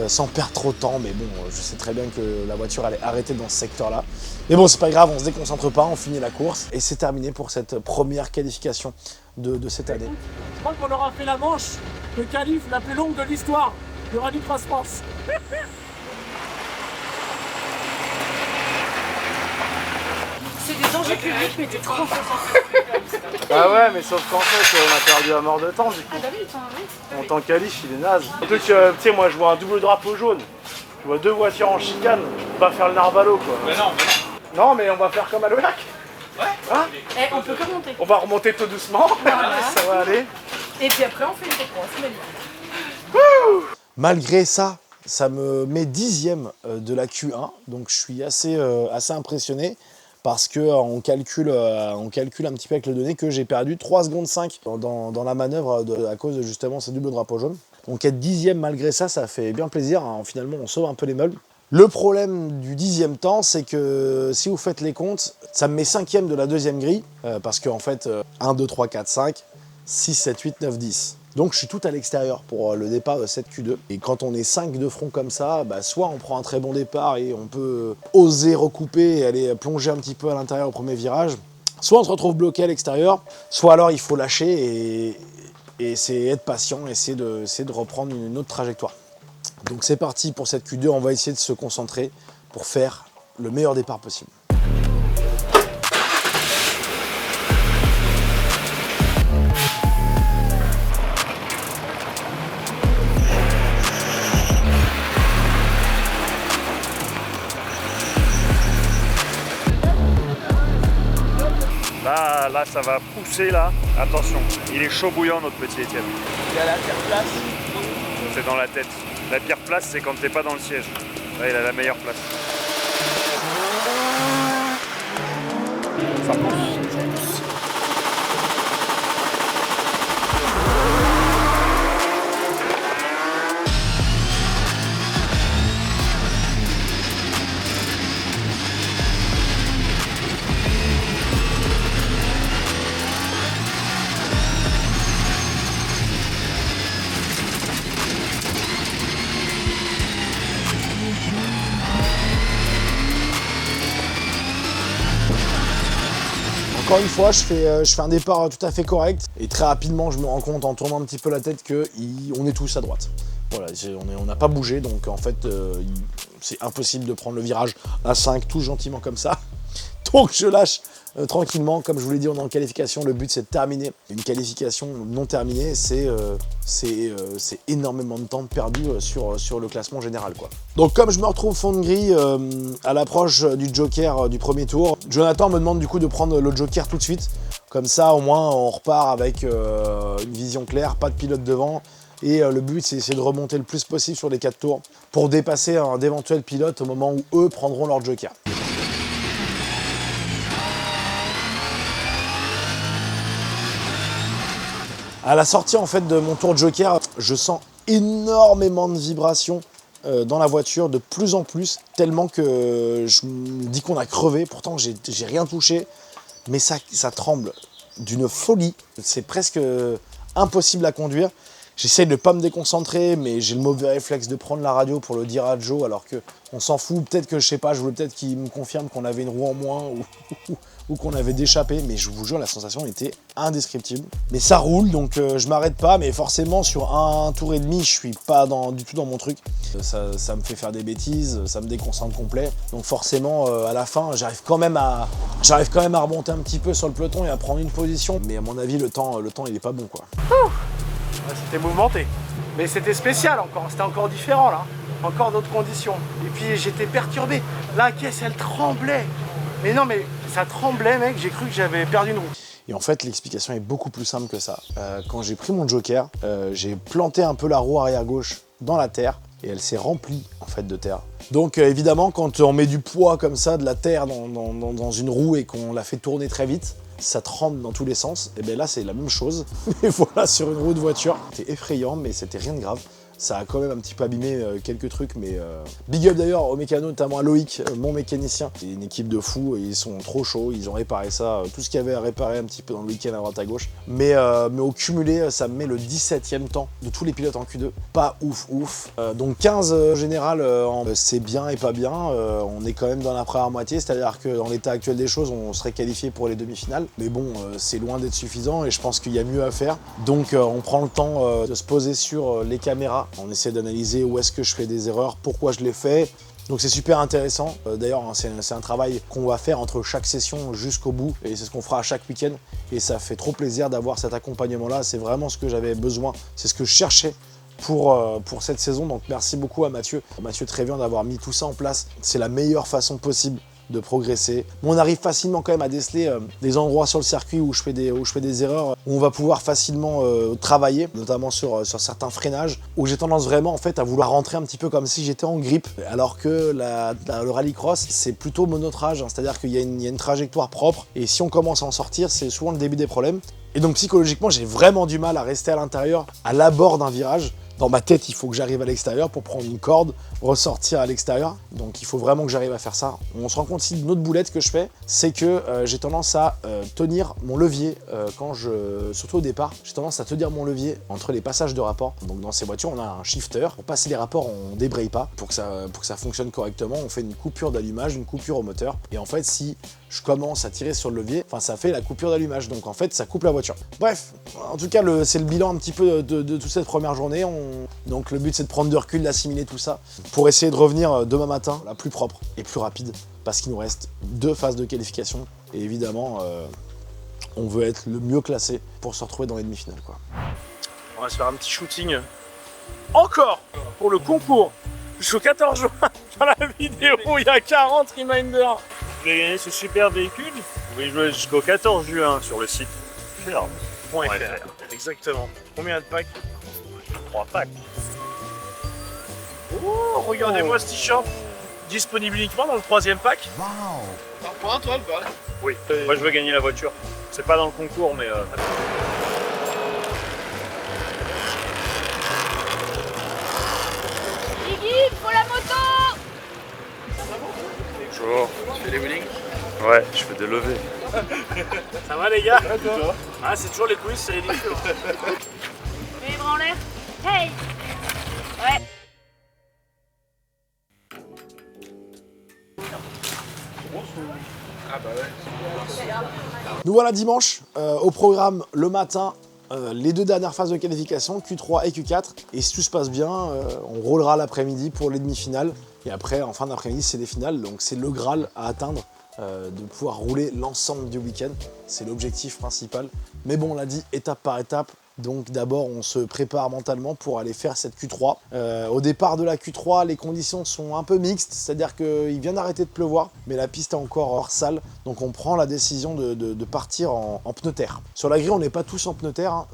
sans perdre trop de temps, mais bon, je sais très bien que la voiture allait arrêter dans ce secteur-là. Mais bon, c'est pas grave, on se déconcentre pas, on finit la course, et c'est terminé pour cette première qualification de cette année. Je crois qu'on aura fait la manche de qualif la plus longue de l'histoire du Rallye Cross France. C'est des dangers publics, mais t'es trop fort. Ah ouais, mais sauf qu'en fait, on a perdu à mort de temps du coup. Ah bah oui, attends, En tant qualif, il est naze. Surtout que, tu sais, moi je vois un double drapeau jaune. Je vois 2 voitures en chicane. On va faire le narvalo quoi. Mais non. Non, mais on va faire comme à l'OLAC. Ouais. Hein? on peut que monter. On va remonter tout doucement. Voilà. Ça va aller. Et puis après, on fait une T3, c'est magnifique. Malgré ça, ça me met 10e de la Q1, donc je suis assez impressionné. Parce qu'on calcule un petit peu avec le donné que j'ai perdu 3 secondes 5 dans la manœuvre à cause de justement ces doubles drapeaux jaunes. Donc être 10e malgré ça, ça fait bien plaisir. Hein. Finalement, on sauve un peu les meubles. Le problème du 10e temps, c'est que si vous faites les comptes, ça me met 5e de la deuxième grille. Parce qu'en fait, 1, 2, 3, 4, 5, 6, 7, 8, 9, 10. Donc je suis tout à l'extérieur pour le départ de cette Q2. Et quand on est 5 de front comme ça, soit on prend un très bon départ et on peut oser recouper et aller plonger un petit peu à l'intérieur au premier virage, soit on se retrouve bloqué à l'extérieur, soit alors il faut lâcher et c'est être patient, essayer de reprendre une autre trajectoire. Donc c'est parti pour cette Q2, on va essayer de se concentrer pour faire le meilleur départ possible. Là, ça va pousser là. Attention, il est chaud bouillant notre petit Étienne. Il y a la pire place. C'est dans la tête. La pire place, c'est quand t'es pas dans le siège. Là, il a la meilleure place. Ça pousse. Encore une fois, je fais un départ tout à fait correct et très rapidement, je me rends compte en tournant un petit peu la tête qu'on est tous à droite. Voilà, on n'a pas bougé, donc en fait, c'est impossible de prendre le virage à 5 tout gentiment comme ça. Donc je lâche tranquillement, comme je vous l'ai dit, on est en qualification, le but c'est de terminer. Une qualification non terminée, c'est énormément de temps perdu sur le classement général, quoi. Donc comme je me retrouve fond de grille à l'approche du joker du premier tour, Jonathan me demande du coup de prendre le joker tout de suite. Comme ça au moins on repart avec une vision claire, pas de pilote devant. Et le but c'est de remonter le plus possible sur les 4 tours pour dépasser un d'éventuels pilotes au moment où eux prendront leur joker. À la sortie en fait de mon tour de joker, je sens énormément de vibrations dans la voiture, de plus en plus, tellement que je me dis qu'on a crevé. Pourtant j'ai rien touché, mais ça tremble d'une folie. C'est presque impossible à conduire. J'essaie de ne pas me déconcentrer, mais j'ai le mauvais réflexe de prendre la radio pour le dire à Joe, alors qu'on s'en fout. Peut-être que, je sais pas, je voulais peut-être qu'il me confirme qu'on avait une roue en moins ou qu'on avait d'échappé, mais je vous jure, la sensation était indescriptible. Mais ça roule, donc je m'arrête pas, mais forcément, sur un tour et demi, je suis pas du tout dans mon truc. Ça me fait faire des bêtises, ça me déconcentre complet. Donc forcément, à la fin, j'arrive quand même à remonter un petit peu sur le peloton et à prendre une position. Mais à mon avis, le temps il est pas bon, quoi. C'était mouvementé. Mais c'était spécial encore, c'était encore différent là. Encore d'autres conditions. Et puis j'étais perturbé. La caisse, elle tremblait. Mais non, mais ça tremblait, mec. J'ai cru que j'avais perdu une roue. Et en fait, l'explication est beaucoup plus simple que ça. Quand j'ai pris mon joker, j'ai planté un peu la roue arrière gauche dans la terre et elle s'est remplie en fait de terre. Donc évidemment, quand on met du poids comme ça, de la terre dans une roue et qu'on la fait tourner très vite, ça tremble dans tous les sens. Et bien là, c'est la même chose. Mais voilà, sur une roue de voiture. C'était effrayant, mais c'était rien de grave. Ça a quand même un petit peu abîmé quelques trucs, mais big up d'ailleurs aux mécanos, notamment à Loïc, mon mécanicien. C'est une équipe de fous, ils sont trop chauds, ils ont réparé ça, tout ce qu'il y avait à réparer un petit peu dans le week-end à droite à gauche. Mais au cumulé, ça me met le 17e temps de tous les pilotes en Q2. Pas ouf. Donc 15 en général, c'est bien et pas bien. On est quand même dans la première moitié, c'est-à-dire que dans l'état actuel des choses, on serait qualifié pour les demi-finales. Mais bon, c'est loin d'être suffisant et je pense qu'il y a mieux à faire. Donc on prend le temps de se poser sur les caméras. On essaie d'analyser où est-ce que je fais des erreurs, pourquoi je les fais. Donc c'est super intéressant. D'ailleurs, c'est un travail qu'on va faire entre chaque session jusqu'au bout. Et c'est ce qu'on fera à chaque week-end. Et ça fait trop plaisir d'avoir cet accompagnement-là. C'est vraiment ce que j'avais besoin. C'est ce que je cherchais pour cette saison. Donc merci beaucoup à Mathieu Trévian d'avoir mis tout ça en place. C'est la meilleure façon possible de progresser. On arrive facilement quand même à déceler des endroits sur le circuit où je fais des erreurs, où on va pouvoir facilement travailler, notamment sur certains freinages, où j'ai tendance vraiment en fait à vouloir rentrer un petit peu comme si j'étais en grippe, alors que le rallycross c'est plutôt monotrage, hein, c'est-à-dire qu'il y a une trajectoire propre, et si on commence à en sortir, c'est souvent le début des problèmes. Et donc psychologiquement, j'ai vraiment du mal à rester à l'intérieur, à l'abord d'un virage. Dans ma tête, il faut que j'arrive à l'extérieur pour prendre une corde, ressortir à l'extérieur. Donc il faut vraiment que j'arrive à faire ça. On se rend compte aussi d'une autre boulette que je fais, c'est que j'ai tendance à tenir mon levier surtout au départ, j'ai tendance à tenir mon levier entre les passages de rapport. Donc dans ces voitures, on a un shifter. Pour passer les rapports, on débraye pas. Pour que ça fonctionne correctement, on fait une coupure d'allumage, une coupure au moteur. Et en fait, si je commence à tirer sur le levier, ça fait la coupure d'allumage. Donc en fait, ça coupe la voiture. Bref, en tout cas, c'est le bilan un petit peu de toute cette première journée. Donc le but, c'est de prendre du recul, d'assimiler tout ça pour essayer de revenir demain matin la plus propre et plus rapide, parce qu'il nous reste 2 phases de qualification. Et évidemment, on veut être le mieux classé pour se retrouver dans les demi-finales, quoi. On va se faire un petit shooting encore pour le concours jusqu'au 14 juin. Dans la vidéo, il y a 40 reminders. Vous voulez gagner ce super véhicule? Vous pouvez jouer jusqu'au 14 juin sur le site ferme.fr. Exactement. Combien de packs? 3 packs. Oh, regardez-moi ce t-shirt. Disponible uniquement dans le 3e pack. T'en prends un, toi, ou pas? Oui, moi je veux gagner la voiture. C'est pas dans le concours, mais... Iggy, faut la moto! Bonjour. Tu fais des wheelings? Ouais, je fais des levées. Ça va les gars? Ah, c'est toujours les coulisses, c'est ridicule. Mets les bras en l'air. Hey! Ouais. Ah bah ouais. Nous voilà dimanche, au programme le matin, les 2 dernières phases de qualification, Q3 et Q4. Et si tout se passe bien, on roulera l'après-midi pour les demi-finales. Et après, en fin d'après-midi, c'est les finales. Donc c'est le Graal à atteindre, de pouvoir rouler l'ensemble du week-end. C'est l'objectif principal. Mais bon, on l'a dit, étape par étape. Donc d'abord, on se prépare mentalement pour aller faire cette Q3. Au départ de la Q3, les conditions sont un peu mixtes, c'est-à-dire qu'il vient d'arrêter de pleuvoir, mais la piste est encore hors salle. Donc on prend la décision de partir en pneus terre. Sur la grille, on n'est pas tous en pneus terre, hein,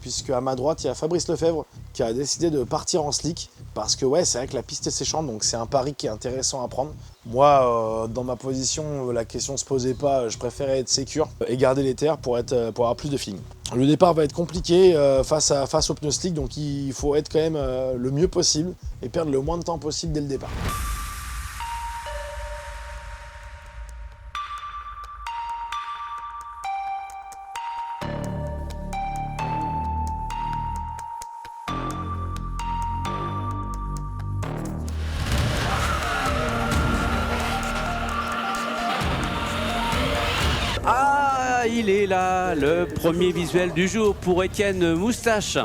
puisque à ma droite, il y a Fabrice Lefebvre qui a décidé de partir en slick. Parce que ouais, c'est vrai que la piste est séchante, donc c'est un pari qui est intéressant à prendre. Moi, dans ma position, la question ne se posait pas, je préférais être sécure et garder les terres pour avoir plus de feeling. Le départ va être compliqué face au pneu slick, donc il faut être quand même le mieux possible et perdre le moins de temps possible dès le départ. Ah, il est là, le premier visuel du jour pour Étienne Moustache.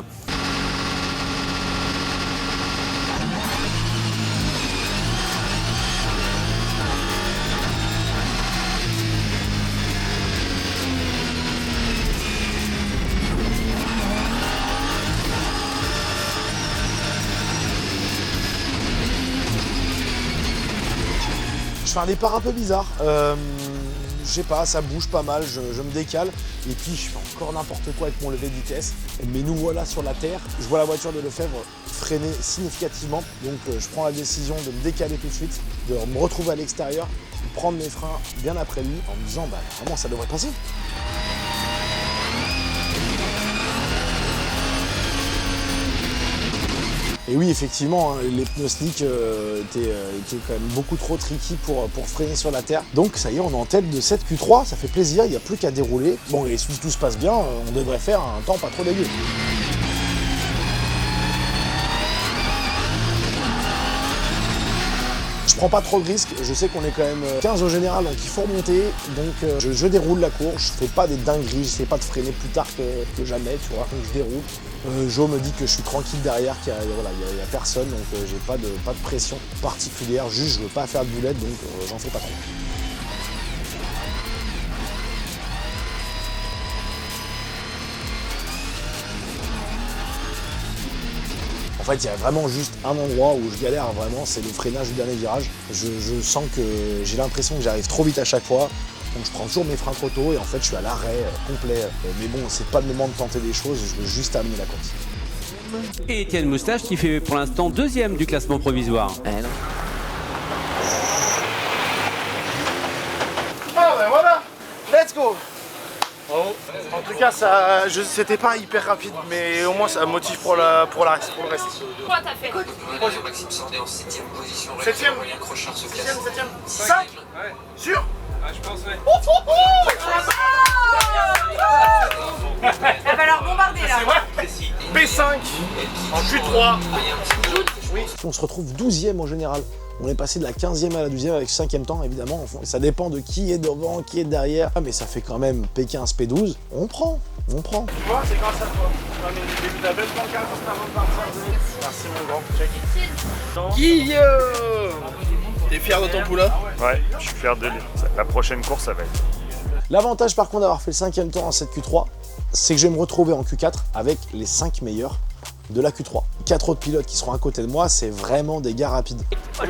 Je fais un départ un peu bizarre. Je sais pas, ça bouge pas mal, je me décale et puis je fais encore n'importe quoi avec mon levé de vitesse. Mais nous voilà sur la terre, je vois la voiture de Lefebvre freiner significativement, donc je prends la décision de me décaler tout de suite, de me retrouver à l'extérieur, de prendre mes freins bien après lui en me disant bah vraiment ça devrait passer. Et oui, effectivement, hein, les pneus slick étaient quand même beaucoup trop tricky pour freiner sur la terre. Donc ça y est, on est en tête de cette Q3, ça fait plaisir, il n'y a plus qu'à dérouler. Bon, et si tout se passe bien, on devrait faire un temps pas trop dégueu. Je prends pas trop de risques, je sais qu'on est quand même 15 au général, donc il faut remonter. Donc je déroule la course, je fais pas des dingueries, je sais pas de freiner plus tard que jamais, tu vois, donc je déroule. Jo me dit que je suis tranquille derrière, qu'il y a personne, donc j'ai pas de pression particulière, juste je veux pas faire de boulette, donc j'en fais pas trop. En fait, il y a vraiment juste un endroit où je galère vraiment, c'est le freinage du dernier virage. Je sens que j'ai l'impression que j'arrive trop vite à chaque fois. Donc je prends toujours mes freins trop tôt et en fait je suis à l'arrêt complet. Mais bon, c'est pas le moment de tenter des choses, je veux juste terminer la course. Et Étienne Moustache qui fait pour l'instant 2e du classement provisoire. Ah ben voilà, let's go. Bravo, tout cas, c'était pas hyper rapide, mais au moins ça motive pour le reste. Quoi t'as fait? Maxime sortait en 7ème position. 7ème 7ème 5 Ouais. Sûr? Ah, je pense, ouais. Elle va leur bombarder là. P5 en Q3. On se retrouve 12e en général. On est passé de la 15e à la 12e avec 5e temps, évidemment. Ça dépend de qui est devant, qui est derrière. Mais ça fait quand même P15, P12. On prend. Tu vois, c'est grâce à toi. Tu as mis le début de la belle pancarte juste avant de partir. Merci mon grand. Check. Guillaume, t'es fier de ton poulain? Ouais, je suis fier de lui. La prochaine course, ça va être. L'avantage par contre d'avoir fait le 5e temps en cette Q3, c'est que je vais me retrouver en Q4 avec les 5 meilleurs de la Q3. 4 autres pilotes qui seront à côté de moi, c'est vraiment des gars rapides.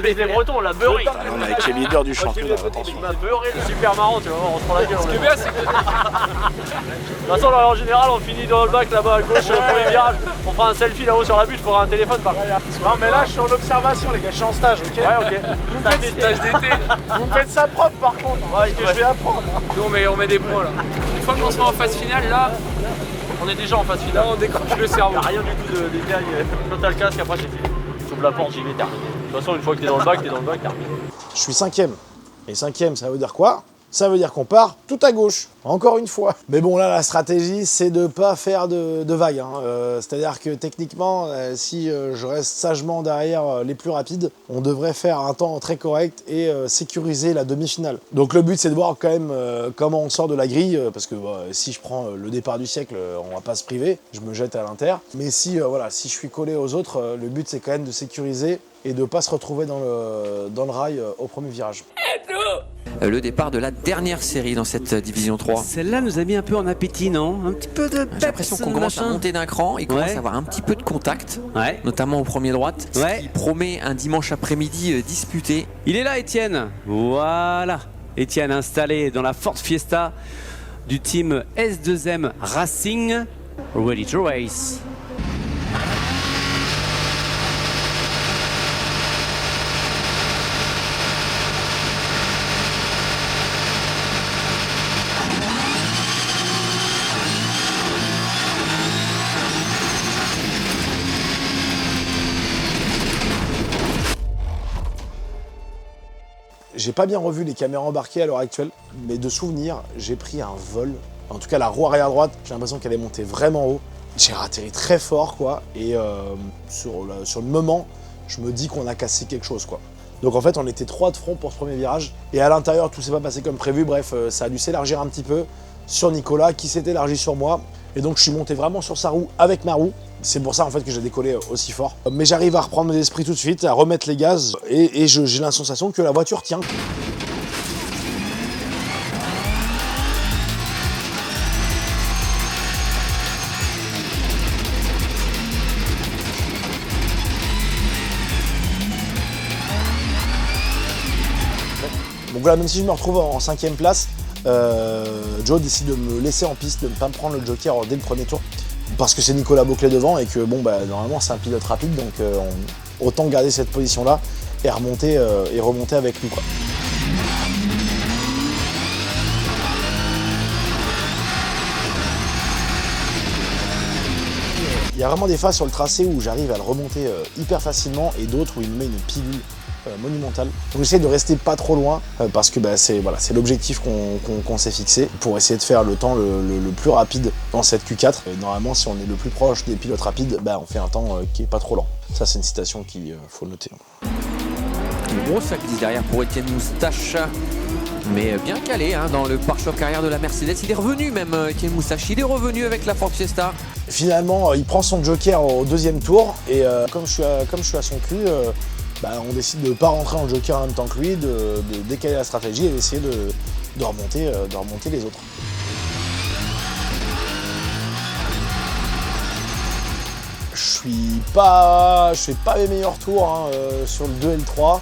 Les Bretons, on l'a beurré. On est avec les leaders du championnat, attention. On l'a beurré, c'est super marrant, tu vois, on se prend la gueule. Ce qui est bien, c'est que... De toute façon, en général, on finit dans le bac là-bas à gauche, le premier virage. On fera un selfie là-haut sur la butte, il faudra un téléphone par contre. Non mais là je suis en observation les gars, je suis en stage, ok? Ouais, ok. Stage d'été. Vous me faites ça propre par contre, parce que je vais apprendre. Nous, on met des points là. Une fois qu'on sera en phase finale, là, on est déjà en phase finale. Là, on décroche le cerveau. Rien du tout de détail. Quand t'as le casque, après c'est fini. J'ouvre la porte, j'y vais, terminé. De toute façon, une fois que t'es dans le bac, terminé. Je suis 5e. Et 5e, ça veut dire quoi? Ça veut dire qu'on part tout à gauche, encore une fois. Mais bon, là, la stratégie, c'est de pas faire de vagues. Hein. C'est-à-dire que techniquement, si je reste sagement derrière les plus rapides, on devrait faire un temps très correct et sécuriser la demi-finale. Donc le but, c'est de voir quand même comment on sort de la grille, parce que si je prends le départ du siècle, on va pas se priver, je me jette à l'inter. Mais si, si je suis collé aux autres, le but, c'est quand même de sécuriser et de pas se retrouver dans le rail au premier virage. Le départ de la dernière série dans cette division 3. Celle-là nous a mis un peu en appétit, non? Un petit peu de peps. J'ai l'impression qu'on commence à monter d'un cran et commence à avoir un petit peu de contact, notamment au premier droite, ce qui promet un dimanche après-midi disputé. Il est là, Étienne. Voilà. Étienne installé dans la Ford Fiesta du team S2M Racing. Ready to race. J'ai pas bien revu les caméras embarquées à l'heure actuelle, mais de souvenir, j'ai pris un vol. En tout cas, la roue arrière droite, j'ai l'impression qu'elle est montée vraiment haut. J'ai atterri très fort, quoi. Et sur le moment, je me dis qu'on a cassé quelque chose, quoi. Donc en fait, on était 3 de front pour ce premier virage. Et à l'intérieur, tout s'est pas passé comme prévu. Bref, ça a dû s'élargir un petit peu sur Nicolas, qui s'est élargi sur moi. Et donc, je suis monté vraiment sur sa roue avec ma roue. C'est pour ça en fait que j'ai décollé aussi fort. Mais j'arrive à reprendre mes esprits tout de suite, à remettre les gaz et j'ai la sensation que la voiture tient. Donc voilà, même si je me retrouve en 5e place, Joe décide de me laisser en piste, de ne pas me prendre le joker dès le premier tour. Parce que c'est Nicolas Boclet devant et que bon normalement c'est un pilote rapide, donc autant garder cette position là et remonter avec lui, quoi. Il y a vraiment des phases sur le tracé où j'arrive à le remonter hyper facilement et d'autres où il me met une pilule monumentale. Donc j'essaie de rester pas trop loin parce que c'est l'objectif qu'on s'est fixé pour essayer de faire le temps le plus rapide dans cette Q4. Et normalement, si on est le plus proche des pilotes rapides, on fait un temps qui est pas trop lent. Ça, c'est une citation qu'il faut noter. Un gros sac derrière pour Étienne Moustache, mais bien calé dans le pare-choc arrière de la Mercedes. Il est revenu même, Étienne Moustache, il est revenu avec la Ford Fiesta. Finalement, il prend son joker au 2e tour et comme je suis à son cul, on décide de ne pas rentrer en joker en même temps que lui, de décaler la stratégie et d'essayer de remonter les autres. Je fais pas mes meilleurs tours sur le 2 et le 3.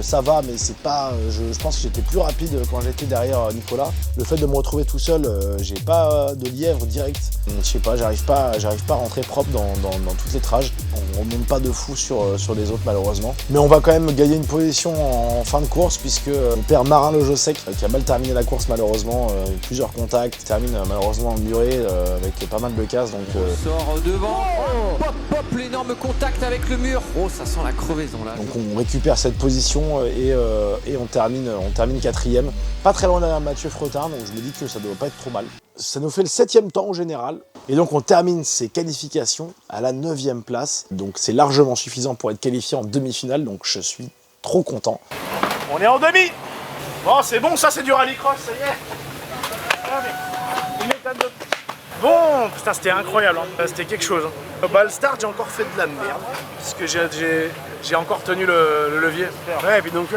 ça va, mais c'est pas. Je pense que j'étais plus rapide quand j'étais derrière Nicolas. Le fait de me retrouver tout seul, j'ai pas de lièvre direct. Je sais pas, j'arrive pas à rentrer propre dans toutes les trages. On remonte pas de fou sur les autres malheureusement. Mais on va quand même gagner une position en fin de course puisque on perd Marin Le Jossec qui a mal terminé la course malheureusement, plusieurs contacts, termine malheureusement muré avec pas mal de casse. Donc Sort devant, pop pop, l'énorme contact avec le mur. Oh, ça sent la crevaison là. donc on récupère cette position et on termine 4e. Pas très loin derrière Mathieu Fretin, donc je me dis que ça doit pas être trop mal. Ça nous fait le 7e temps au général. Et donc on termine ces qualifications à la 9e place. Donc c'est largement suffisant pour être qualifié en demi-finale, donc je suis trop content. On est en demi. Bon, c'est bon, ça c'est du rallycross, ça y est. Allez, une étape de plus. Bon, putain, c'était incroyable, hein. C'était quelque chose. Hein. Bah, le start, j'ai encore fait de la merde, parce que j'ai encore tenu le levier. Ouais, et puis donc,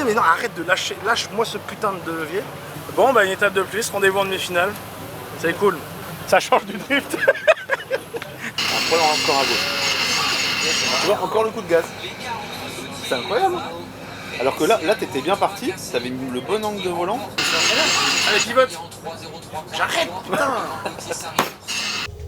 mais non, arrête de lâcher, lâche-moi ce putain de levier. Bon, bah une étape de plus, rendez-vous en demi-finale. C'est cool, ça change du drift. Après, encore à gauche. Tu vois, encore le coup de gaz. C'est incroyable. Alors que là t'étais bien parti, t'avais mis le bon angle de volant. Allez, pivote. J'arrête, putain.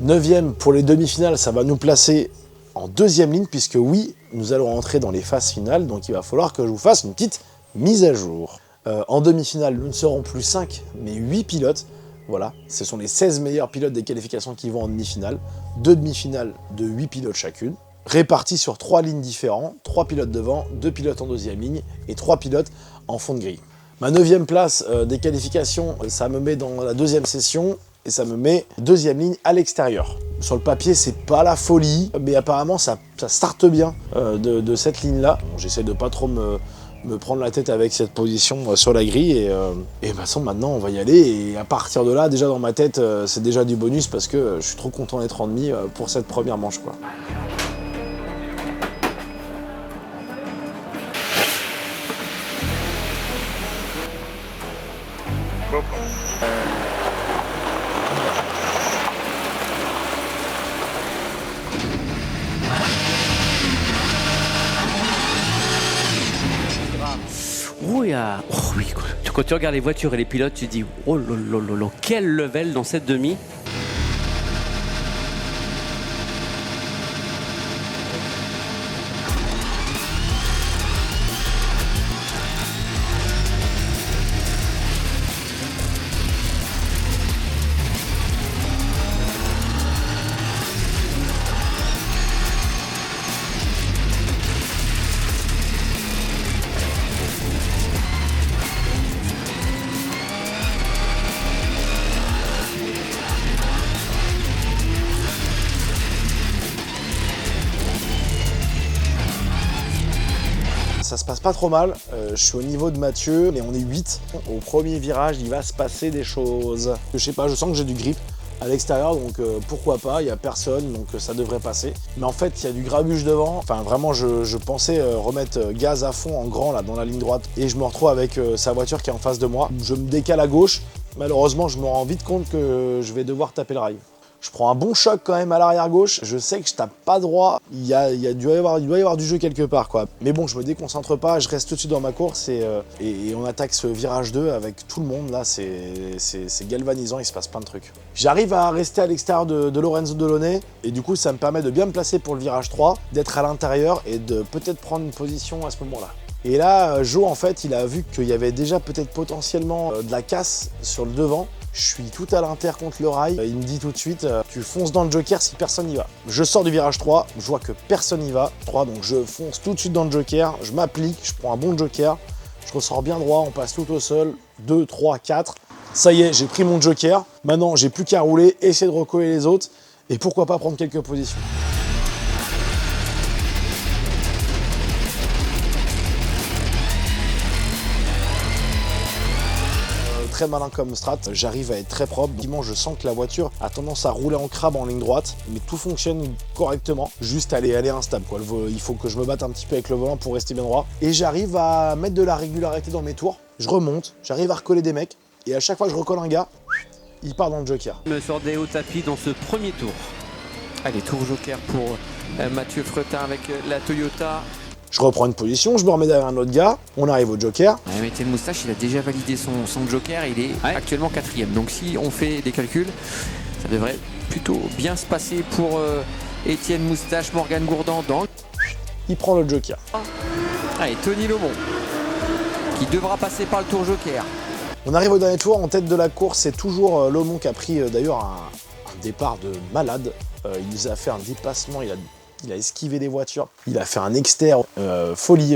9e pour les demi-finales, ça va nous placer en 2e ligne, puisque oui, nous allons rentrer dans les phases finales, donc il va falloir que je vous fasse une petite mise à jour. En demi-finale, nous ne serons plus 5, mais 8 pilotes. Voilà, ce sont les 16 meilleurs pilotes des qualifications qui vont en demi-finale. 2 demi-finales de 8 pilotes chacune, répartis sur 3 lignes différentes, 3 pilotes devant, 2 pilotes en 2e ligne et 3 pilotes en fond de grille. Ma 9e place des qualifications, ça me met dans la 2e session et ça me met 2e ligne à l'extérieur. Sur le papier, c'est pas la folie, mais apparemment ça starte bien de cette ligne-là. J'essaie de pas trop me prendre la tête avec cette position sur la grille et de toute façon maintenant on va y aller et à partir de là, déjà dans ma tête, c'est déjà du bonus parce que je suis trop content d'être en demi pour cette première manche, quoi. Oh, oui, quand tu regardes les voitures et les pilotes, tu te dis oh lolo, quel level dans cette demi. Ça se passe pas trop mal, je suis au niveau de Mathieu, mais on est 8. Au premier virage, il va se passer des choses. Je sais pas, je sens que j'ai du grip à l'extérieur, donc pourquoi pas, il n'y a personne, donc ça devrait passer. Mais en fait, il y a du grabuge devant. Enfin, vraiment, je pensais remettre gaz à fond en grand là dans la ligne droite, et je me retrouve avec sa voiture qui est en face de moi. Je me décale à gauche, malheureusement, je me rends vite compte que je vais devoir taper le rail. Je prends un bon choc quand même à l'arrière gauche. Je sais que je tape pas droit. Il doit y avoir du jeu quelque part, quoi. Mais bon, je me déconcentre pas. Je reste tout de suite dans ma course et on attaque ce virage 2 avec tout le monde. Là, c'est galvanisant. Il se passe plein de trucs. J'arrive à rester à l'extérieur de Lorenzo Delaunay et du coup, ça me permet de bien me placer pour le virage 3, d'être à l'intérieur et de peut-être prendre une position à ce moment-là. Et là, Joe, en fait, il a vu qu'il y avait déjà peut-être potentiellement de la casse sur le devant. Je suis tout à l'inter contre le rail. Il me dit tout de suite, tu fonces dans le joker si personne n'y va. Je sors du virage 3, je vois que personne n'y va. 3, donc je fonce tout de suite dans le joker, je m'applique, je prends un bon joker, je ressors bien droit, on passe tout au sol. 2, 3, 4. Ça y est, j'ai pris mon joker. Maintenant, j'ai plus qu'à rouler, essayer de recoller les autres et pourquoi pas prendre quelques positions. Très malin comme strat, j'arrive à être très propre. Dimanche, je sens que la voiture a tendance à rouler en crabe en ligne droite, mais tout fonctionne correctement. Juste elle est instable, quoi. Il faut que je me batte un petit peu avec le volant pour rester bien droit. Et j'arrive à mettre de la régularité dans mes tours. Je remonte, j'arrive à recoller des mecs, et à chaque fois que je recolle un gars, il part dans le joker. Me sort des hauts tapis dans ce premier tour. Allez, tour joker pour Mathieu Fretin avec la Toyota. Je reprends une position, je me remets derrière un autre gars, on arrive au joker. Ouais, mais Étienne Moustache, il a déjà validé son joker, il est actuellement 4e. Donc si on fait des calculs, ça devrait plutôt bien se passer pour Étienne Moustache, Morgan Gourdan dans... Il prend le joker. Allez, Tony Lomont, qui devra passer par le tour joker. On arrive au dernier tour, en tête de la course, c'est toujours Lomont qui a pris d'ailleurs un départ de malade. Il nous a fait un dépassement, il a esquivé des voitures, il a fait un exter folie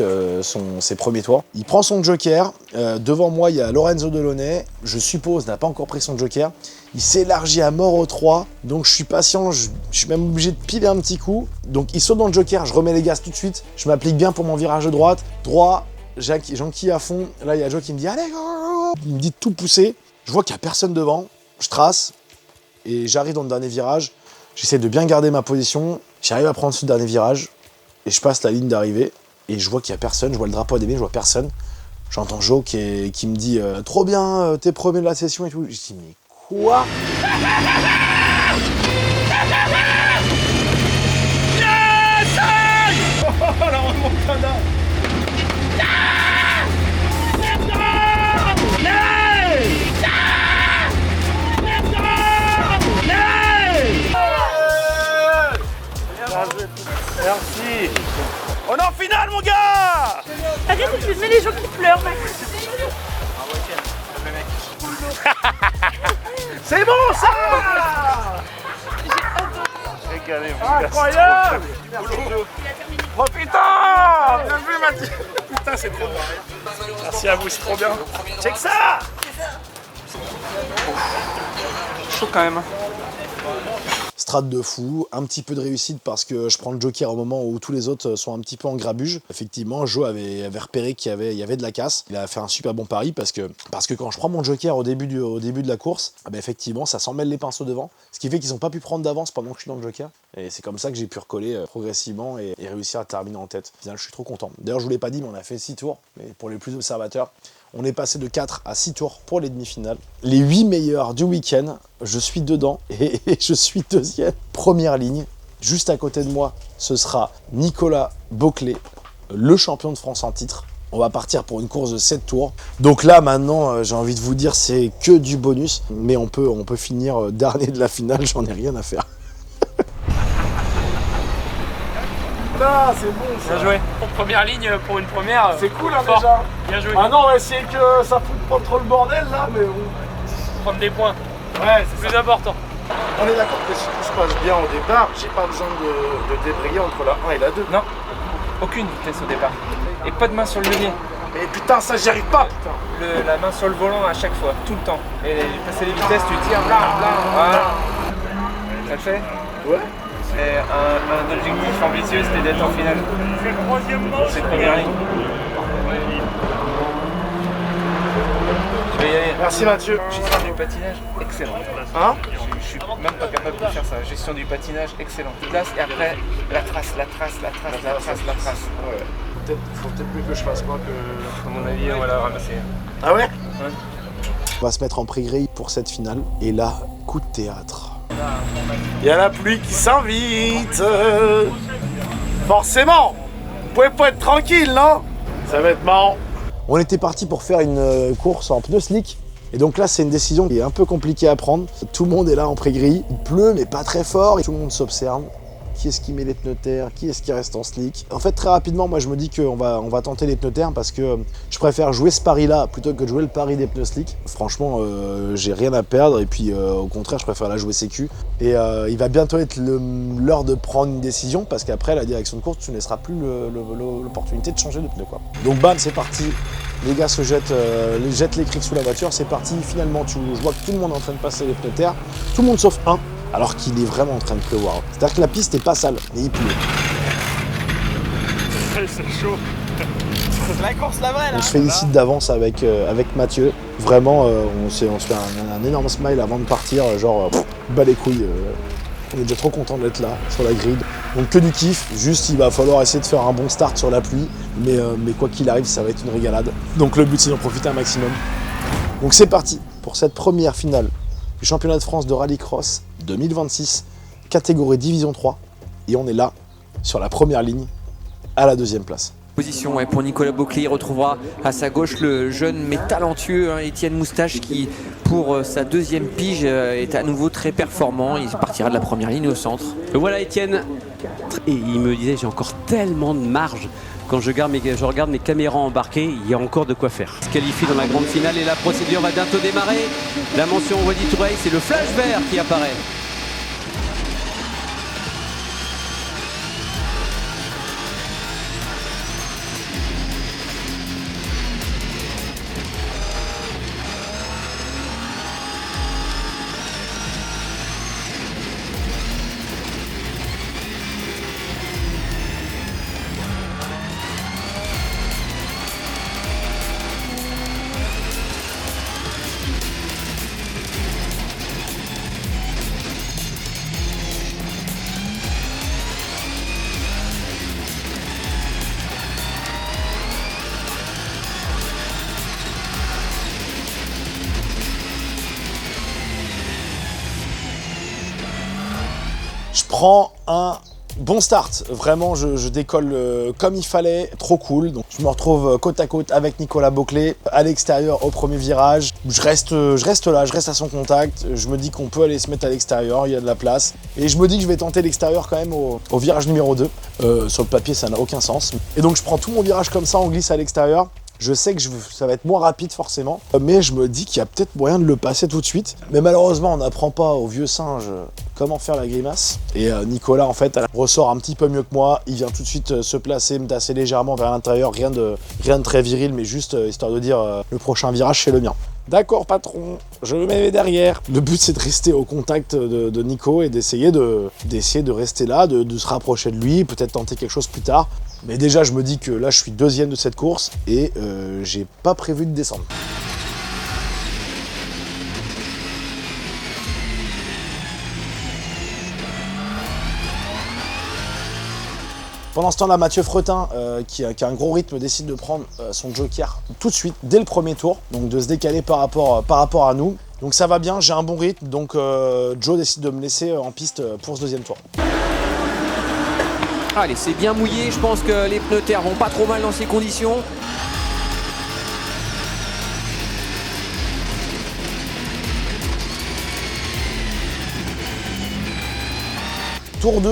ses premiers tours. Il prend son joker, devant moi il y a Lorenzo Delaunay, je suppose n'a pas encore pris son joker. Il s'élargit à mort au 3, donc je suis patient, je suis même obligé de piler un petit coup. Donc il saute dans le joker, je remets les gaz tout de suite, je m'applique bien pour mon virage de droite, droit, j'enquille à fond. Là il y a Joe qui me dit allez, go. Il me dit de tout pousser, je vois qu'il n'y a personne devant, je trace et j'arrive dans le dernier virage. J'essaie de bien garder ma position, j'arrive à prendre ce dernier virage et je passe la ligne d'arrivée et je vois qu'il n'y a personne, je vois le drapeau ADB, je vois personne. J'entends Joe qui me dit trop bien, t'es premier de la session et tout. Je dis mais quoi? Oh la remontada. Merci. On est en finale, mon gars. Arrête de filmer les gens qui pleurent, Max. C'est bon, ça. Incroyable. Oh putain. Bien vu, Mathieu. Putain, c'est trop bien. Merci à vous, c'est trop bien. Check ça. Chaud quand même. Strat de fou, un petit peu de réussite parce que je prends le joker au moment où tous les autres sont un petit peu en grabuge. Effectivement, Joe avait repéré qu'il y avait de la casse. Il a fait un super bon pari parce que quand je prends mon joker au début de la course, effectivement, ça s'en mêle les pinceaux devant. Ce qui fait qu'ils n'ont pas pu prendre d'avance pendant que je suis dans le joker. Et c'est comme ça que j'ai pu recoller progressivement et réussir à terminer en tête. Au final, je suis trop content. D'ailleurs, je vous l'ai pas dit, mais on a fait 6 tours. Mais pour les plus observateurs, on est passé de 4 à 6 tours pour les demi-finales. Les 8 meilleurs du week-end, je suis dedans et je suis deuxième. Première ligne, juste à côté de moi, ce sera Nicolas Boclet, le champion de France en titre. On va partir pour une course de 7 tours. Donc là, maintenant, j'ai envie de vous dire, c'est que du bonus. Mais on peut finir dernier de la finale, j'en ai rien à faire. Là, c'est bon, ça. Bien joué. Pour première ligne, pour une première. C'est cool, hein, fort. déjà. Bien joué. Ah non, on va essayer que ça foute pas trop le bordel, là, mais bon. Prendre des points. Ouais, C'est plus important. On est d'accord que si tout se passe bien au départ, j'ai pas besoin de débrayer entre la 1 et la 2. Non. Aucune vitesse au départ. Et pas de main sur le levier. Mais putain, ça j'y arrive pas, putain. La main sur le volant à chaque fois, tout le temps. Et passer les vitesses, tu tires là. Voilà. Ça le fait? Ouais. C'est un objectif ambitieux, c'était d'être en finale. C'est première ligne. Je vais y aller. Merci Mathieu. Gestion du patinage, excellent. Hein? Je suis même pas capable de faire ça. Gestion du patinage, excellent. Place et après, la trace. Ouais. Faut peut-être plus que je fasse quoi que... À mon avis, on va la ramasser. Ah ouais? On va se mettre en pré-grille pour cette finale. Et là, coup de théâtre. Il y a la pluie qui s'invite. Forcément. Vous pouvez pas être tranquille, non? Ça va être marrant. On était parti pour faire une course en pneus slick. Et donc là, c'est une décision qui est un peu compliquée à prendre. Tout le monde est là en pré-grille. Il pleut, mais pas très fort. Et tout le monde s'observe. Qui est-ce qui met les pneus terre? Qui est-ce qui reste en slick? En fait, très rapidement, moi, je me dis qu'on va tenter les pneus terre parce que je préfère jouer ce pari-là plutôt que de jouer le pari des pneus slick. Franchement, j'ai rien à perdre. Et puis, au contraire, je préfère la jouer sécu. Et il va bientôt être l'heure de prendre une décision parce qu'après, la direction de course, tu ne laisseras plus l'opportunité de changer de pneus, quoi. Donc, bam, c'est parti. Les gars se jettent les crics sous la voiture. C'est parti. Finalement, je vois que tout le monde est en train de passer les pneus terre. Tout le monde sauf un. Alors qu'il est vraiment en train de pleuvoir. C'est-à-dire que la piste n'est pas sale, mais il pleut. C'est chaud. La course, la vraie, là. On se félicite d'avance avec Mathieu. Vraiment, on se fait un énorme smile avant de partir. Genre, bas les couilles. On est déjà trop content d'être là, sur la grille. Donc que du kiff. Juste, il va falloir essayer de faire un bon start sur la pluie. Mais quoi qu'il arrive, ça va être une régalade. Donc le but, c'est d'en profiter un maximum. Donc c'est parti pour cette première finale du championnat de France de rallycross 2026, catégorie division 3. Et on est là, sur la première ligne, à la deuxième place. Position pour Nicolas Boclet, il retrouvera à sa gauche le jeune mais talentueux Étienne Moustache qui pour sa deuxième pige est à nouveau très performant. Il partira de la première ligne au centre. Voilà Étienne, et il me disait j'ai encore tellement de marge. Quand je regarde mes caméras embarquées, il y a encore de quoi faire. Il se qualifie dans la grande finale et la procédure va bientôt démarrer. La mention Ready to Race, c'est le flash vert qui apparaît. Je prends un bon start, vraiment je décolle comme il fallait, trop cool. Donc je me retrouve côte à côte avec Nicolas Boclet à l'extérieur au premier virage. Je reste là, je reste à son contact. Je me dis qu'on peut aller se mettre à l'extérieur, il y a de la place. Et je me dis que je vais tenter l'extérieur quand même au virage numéro 2. Sur le papier ça n'a aucun sens. Et donc je prends tout mon virage comme ça, on glisse à l'extérieur. Je sais que ça va être moins rapide forcément, mais je me dis qu'il y a peut-être moyen de le passer tout de suite. Mais malheureusement, on n'apprend pas au vieux singe comment faire la grimace. Et Nicolas, en fait, ressort un petit peu mieux que moi. Il vient tout de suite se placer, me tasser légèrement vers l'intérieur. Rien de très viril, mais juste histoire de dire le prochain virage, c'est le mien. D'accord patron, je me mets derrière. Le but c'est de rester au contact de Nico et d'essayer de rester là, de se rapprocher de lui, peut-être tenter quelque chose plus tard. Mais déjà je me dis que là je suis deuxième de cette course et j'ai pas prévu de descendre. Pendant ce temps-là, Mathieu Fretin, qui a un gros rythme, décide de prendre son joker tout de suite, dès le premier tour, donc de se décaler par rapport à nous. Donc ça va bien, j'ai un bon rythme, donc Joe décide de me laisser en piste pour ce deuxième tour. Allez, c'est bien mouillé, je pense que les pneus terre vont pas trop mal dans ces conditions. Tour 2,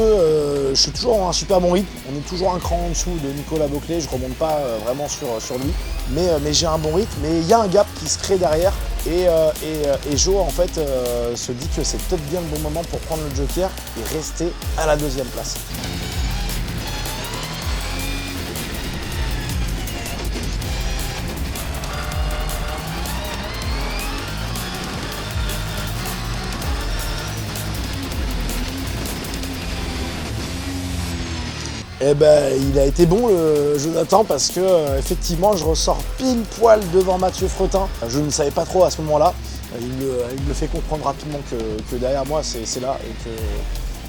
je suis toujours en un super bon rythme, on est toujours un cran en dessous de Nicolas Boclet, je remonte pas vraiment sur lui, mais j'ai un bon rythme, mais il y a un gap qui se crée derrière et Joe en fait se dit que c'est peut-être bien le bon moment pour prendre le joker et rester à la deuxième place. Eh ben, il a été bon le Jonathan parce que effectivement je ressors pile poil devant Mathieu Fretin. Je ne savais pas trop à ce moment-là. Il me fait comprendre rapidement que derrière moi c'est là et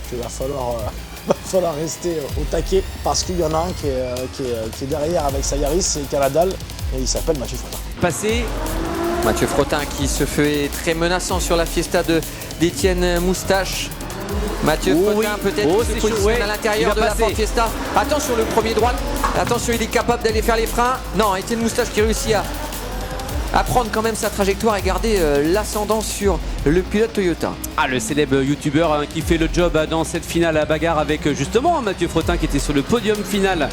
qu'il va falloir rester au taquet parce qu'il y en a un qui est derrière avec sa Yaris, c'est Canadal et il s'appelle Mathieu Fretin. Passé. Mathieu Fretin qui se fait très menaçant sur la Fiesta d'Étienne Moustache. Mathieu Fretin peut-être se positionne à l'intérieur de la Ford Fiesta. Attention le premier droite, attention il est capable d'aller faire les freins. Non, Étienne Moustache qui réussit à prendre quand même sa trajectoire et garder l'ascendant sur le pilote Toyota. Ah, le célèbre youtubeur qui fait le job dans cette finale à bagarre avec justement Mathieu Fretin qui était sur le podium final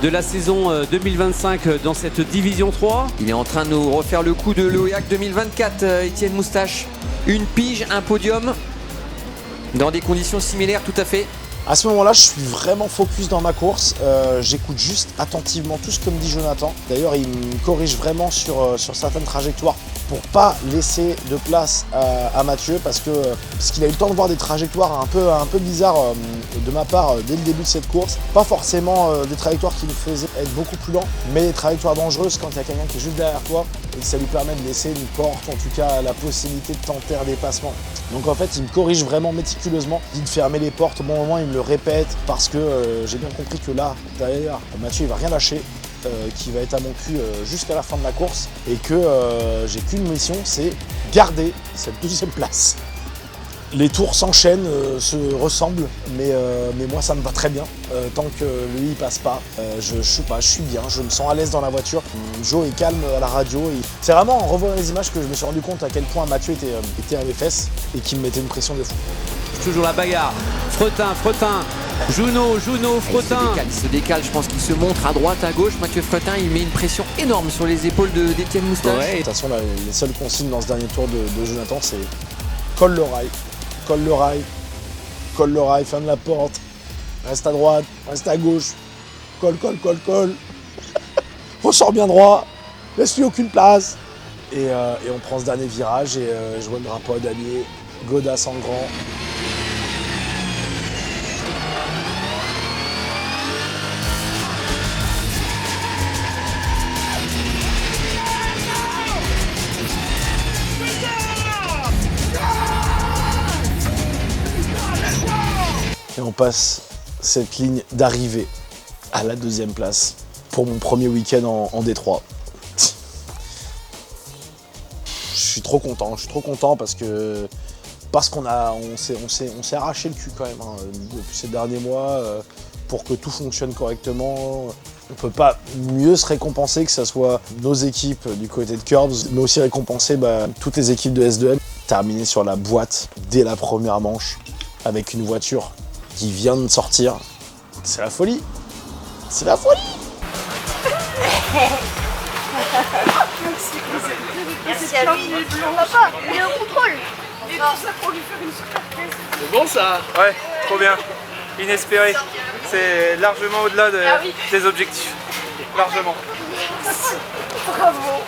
de la saison 2025 dans cette division 3. Il est en train de nous refaire le coup de l'OEAC 2024, Étienne Moustache. Une pige, un podium. Dans des conditions similaires tout à fait. À ce moment-là, je suis vraiment focus dans ma course. J'écoute juste attentivement tout ce que me dit Jonathan. D'ailleurs, il me corrige vraiment sur certaines trajectoires pour pas laisser de place à Mathieu parce qu'il a eu le temps de voir des trajectoires un peu bizarres de ma part dès le début de cette course. Pas forcément des trajectoires qui nous faisaient être beaucoup plus lents, mais des trajectoires dangereuses quand il y a quelqu'un qui est juste derrière toi et ça lui permet de laisser une porte, en tout cas la possibilité de tenter un dépassement. Donc en fait, il me corrige vraiment méticuleusement. Il dit de fermer les portes au bon moment, il me le répète parce que j'ai bien compris que là, derrière, Mathieu il va rien lâcher. Qui va être à mon cul jusqu'à la fin de la course et que j'ai qu'une mission, c'est garder cette deuxième place. Les tours s'enchaînent, se ressemblent, mais moi ça me va très bien. Tant que lui il passe pas, je suis bien, je me sens à l'aise dans la voiture. Joe est calme à la radio. C'est vraiment en revoyant les images que je me suis rendu compte à quel point Mathieu était à mes fesses et qu'il me mettait une pression de fou. Toujours la bagarre. Fretin, Junot, Fretin. Il se décale, je pense qu'il se montre à droite, à gauche. Mathieu Fretin, il met une pression énorme sur les épaules d'Étienne Moustache. Ouais, de toute façon, les seules consignes dans ce dernier tour de Jonathan, c'est colle le rail, ferme la porte, reste à droite, reste à gauche, colle. Ressort bien droit, laisse-lui aucune place. Et on prend ce dernier virage et je vois le drapeau à damier, Godas en grand. Et on passe cette ligne d'arrivée à la 2e place pour mon premier week-end en Détroit. Je suis trop content parce qu'on s'est arraché le cul quand même depuis ces derniers mois pour que tout fonctionne correctement. On ne peut pas mieux se récompenser que ce soit nos équipes du côté de Curbs, mais aussi récompenser toutes les équipes de S2M. Terminer sur la boîte dès la première manche avec une voiture qui vient de sortir. C'est la folie. C'est la folie. Merci à lui. Papa, il est au contrôle. Et tout ça pour lui faire une super pièce. C'est bon ça? Ouais, trop bien. Inespéré. C'est largement au-delà des objectifs. Largement. Bravo.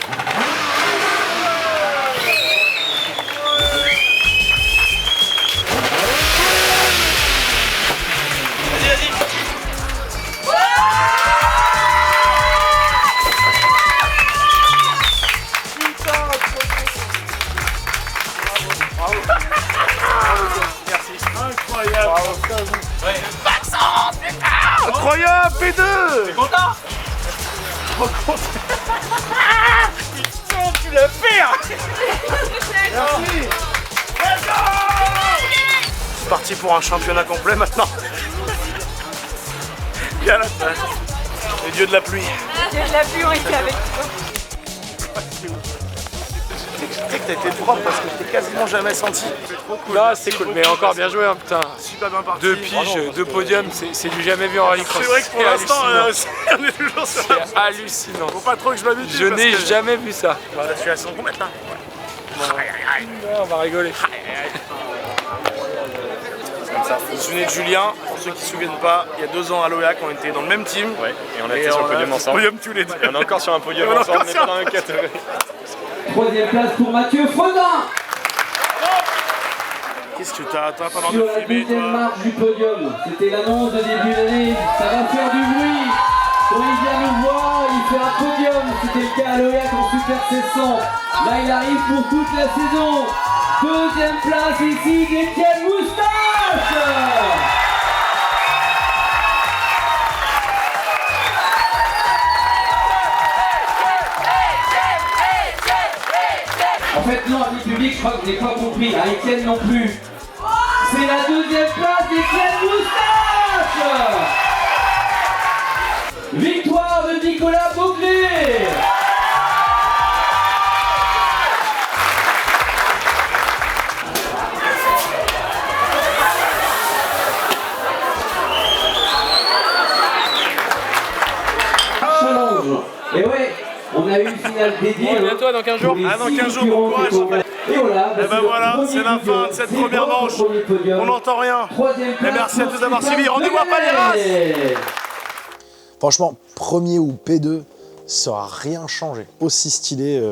Incroyable, P2! T'es content? Trop content! Putain, tu l'as fait! Merci! Let's go! C'est parti pour un championnat complet maintenant. Bien là, les dieux de la pluie. Les dieux de la pluie ont été avec toi. Je sais que t'as été propre parce que je t'ai quasiment jamais senti. Là, c'est cool, mais encore bien joué, hein, putain. Super bien parti. 2 piges, 2 podiums, c'est du jamais vu en rallycross. C'est vrai que pour l'instant, on est toujours sur la. C'est hallucinant. Faut pas trop que je m'habitue. Je n'ai jamais vu ça. Voilà, tu as son compte maintenant. On va rigoler. Vous vous souvenez de Julien? Pour ceux qui ne se souviennent pas, il y a 2 ans à l'OEAC, on était dans le même team. Ouais, et on a été sur le podium ensemble. Podium tous les deux. Et on est encore sur un podium ensemble, mais pas dans un catégorie. 3e place pour Mathieu Fretin. Qu'est-ce que t'as pas Sur mal de la filmer, 12e toi? marche du podium, c'était l'annonce de début d'année, ça va faire du bruit. Quand il vient nous voir, il fait un podium, c'était le cas à l'OEAC en Super 700. Là il arrive pour toute la saison. 2e place ici d'Étienne Moustache. En fait non, amis public, je crois que vous n'avez pas compris, à Étienne non plus. C'est la 2e place d'Étienne Moustache. Victoire de Nicolas Bouclé. Challenge. Et ouais, on a eu une finale dédiée. Bon, bientôt dans 15 jours. Ah, dans 15 jours, bon courage. Et voilà, Et ben voilà, c'est la fin de cette première manche. On n'entend rien. Et merci à tous d'avoir suivi. Rendez-vous à Palais. Franchement, premier ou P2, ça n'aura rien changé. Aussi stylé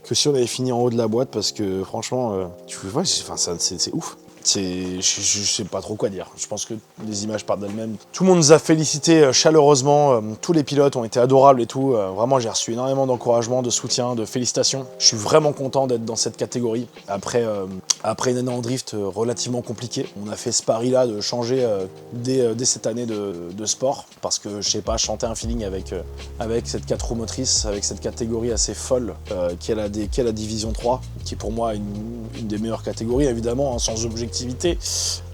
que si on avait fini en haut de la boîte, parce que franchement, c'est ouf. Je sais pas trop quoi dire. Je pense que les images parlent d'elles-mêmes. Tout le monde nous a félicité chaleureusement. Tous les pilotes ont été adorables et tout. Vraiment, j'ai reçu énormément d'encouragement, de soutien, de félicitations. Je suis vraiment content d'être dans cette catégorie. Après, Après une année en drift relativement compliquée, on a fait ce pari-là de changer dès cette année de sport, parce que je sais pas, chanter un feeling avec cette 4 roues motrices, avec cette catégorie assez folle qui est la Division 3, qui est pour moi une des meilleures catégories évidemment, hein, sans objectivité.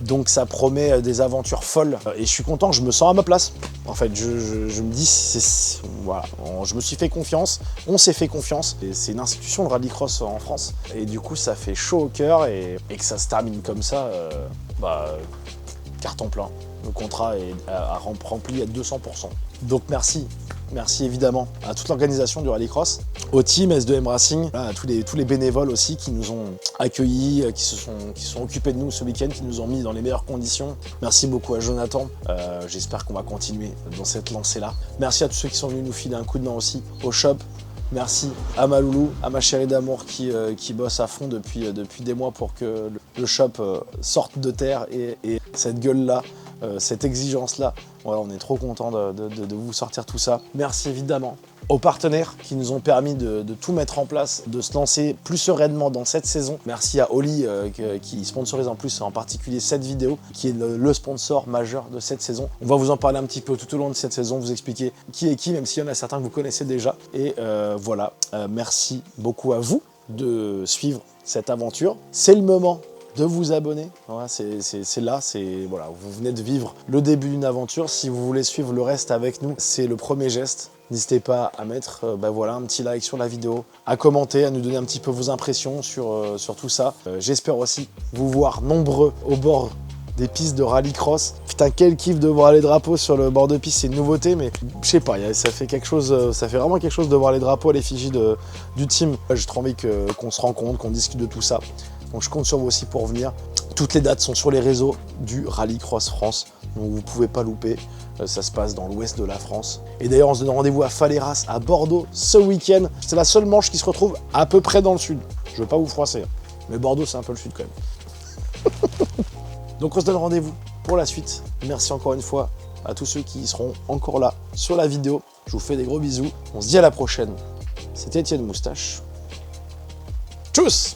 Donc ça promet des aventures folles et je suis content, je me sens à ma place. En fait, je me dis, voilà, je me suis fait confiance, on s'est fait confiance. C'est une institution de rallycross en France et du coup ça fait chaud au cœur et que ça se termine comme ça, carton plein. Le contrat est rempli à 200%. Donc merci évidemment à toute l'organisation du rallycross, au team S2M Racing, à tous les bénévoles aussi qui nous ont accueillis, qui se sont occupés de nous ce week-end, qui nous ont mis dans les meilleures conditions. Merci beaucoup à Jonathan, j'espère qu'on va continuer dans cette lancée-là. Merci à tous ceux qui sont venus nous filer un coup de main aussi au shop. Merci à ma loulou, à ma chérie d'amour qui bosse à fond depuis des mois pour que le shop sorte de terre et cette gueule-là, cette exigence-là. Voilà, on est trop content de vous sortir tout ça. Merci évidemment aux partenaires qui nous ont permis de tout mettre en place, de se lancer plus sereinement dans cette saison. Merci à Oli qui sponsorise en plus en particulier cette vidéo, qui est le sponsor majeur de cette saison. On va vous en parler un petit peu tout au long de cette saison, vous expliquer qui est qui, même s'il y en a certains que vous connaissez déjà. Et voilà, merci beaucoup à vous de suivre cette aventure. C'est le moment de vous abonner, voilà, voilà, vous venez de vivre le début d'une aventure. Si vous voulez suivre le reste avec nous, c'est le premier geste. N'hésitez pas à mettre voilà, un petit like sur la vidéo, à commenter, à nous donner un petit peu vos impressions sur tout ça. J'espère aussi vous voir nombreux au bord des pistes de rallycross. Putain, quel kiff de voir les drapeaux sur le bord de piste, c'est une nouveauté, mais je sais pas, ça fait vraiment quelque chose de voir les drapeaux à l'effigie du team. J'ai trop envie qu'on se rencontre, qu'on discute de tout ça. Donc je compte sur vous aussi pour venir. Toutes les dates sont sur les réseaux du Rallycross France, donc vous ne pouvez pas louper. Ça se passe dans l'ouest de la France. Et d'ailleurs, on se donne rendez-vous à Faleras, à Bordeaux, ce week-end. C'est la seule manche qui se retrouve à peu près dans le sud. Je veux pas vous froisser, mais Bordeaux, c'est un peu le sud quand même. Donc on se donne rendez-vous pour la suite. Merci encore une fois à tous ceux qui seront encore là sur la vidéo. Je vous fais des gros bisous. On se dit à la prochaine. C'était Étienne Moustache. Tchuss!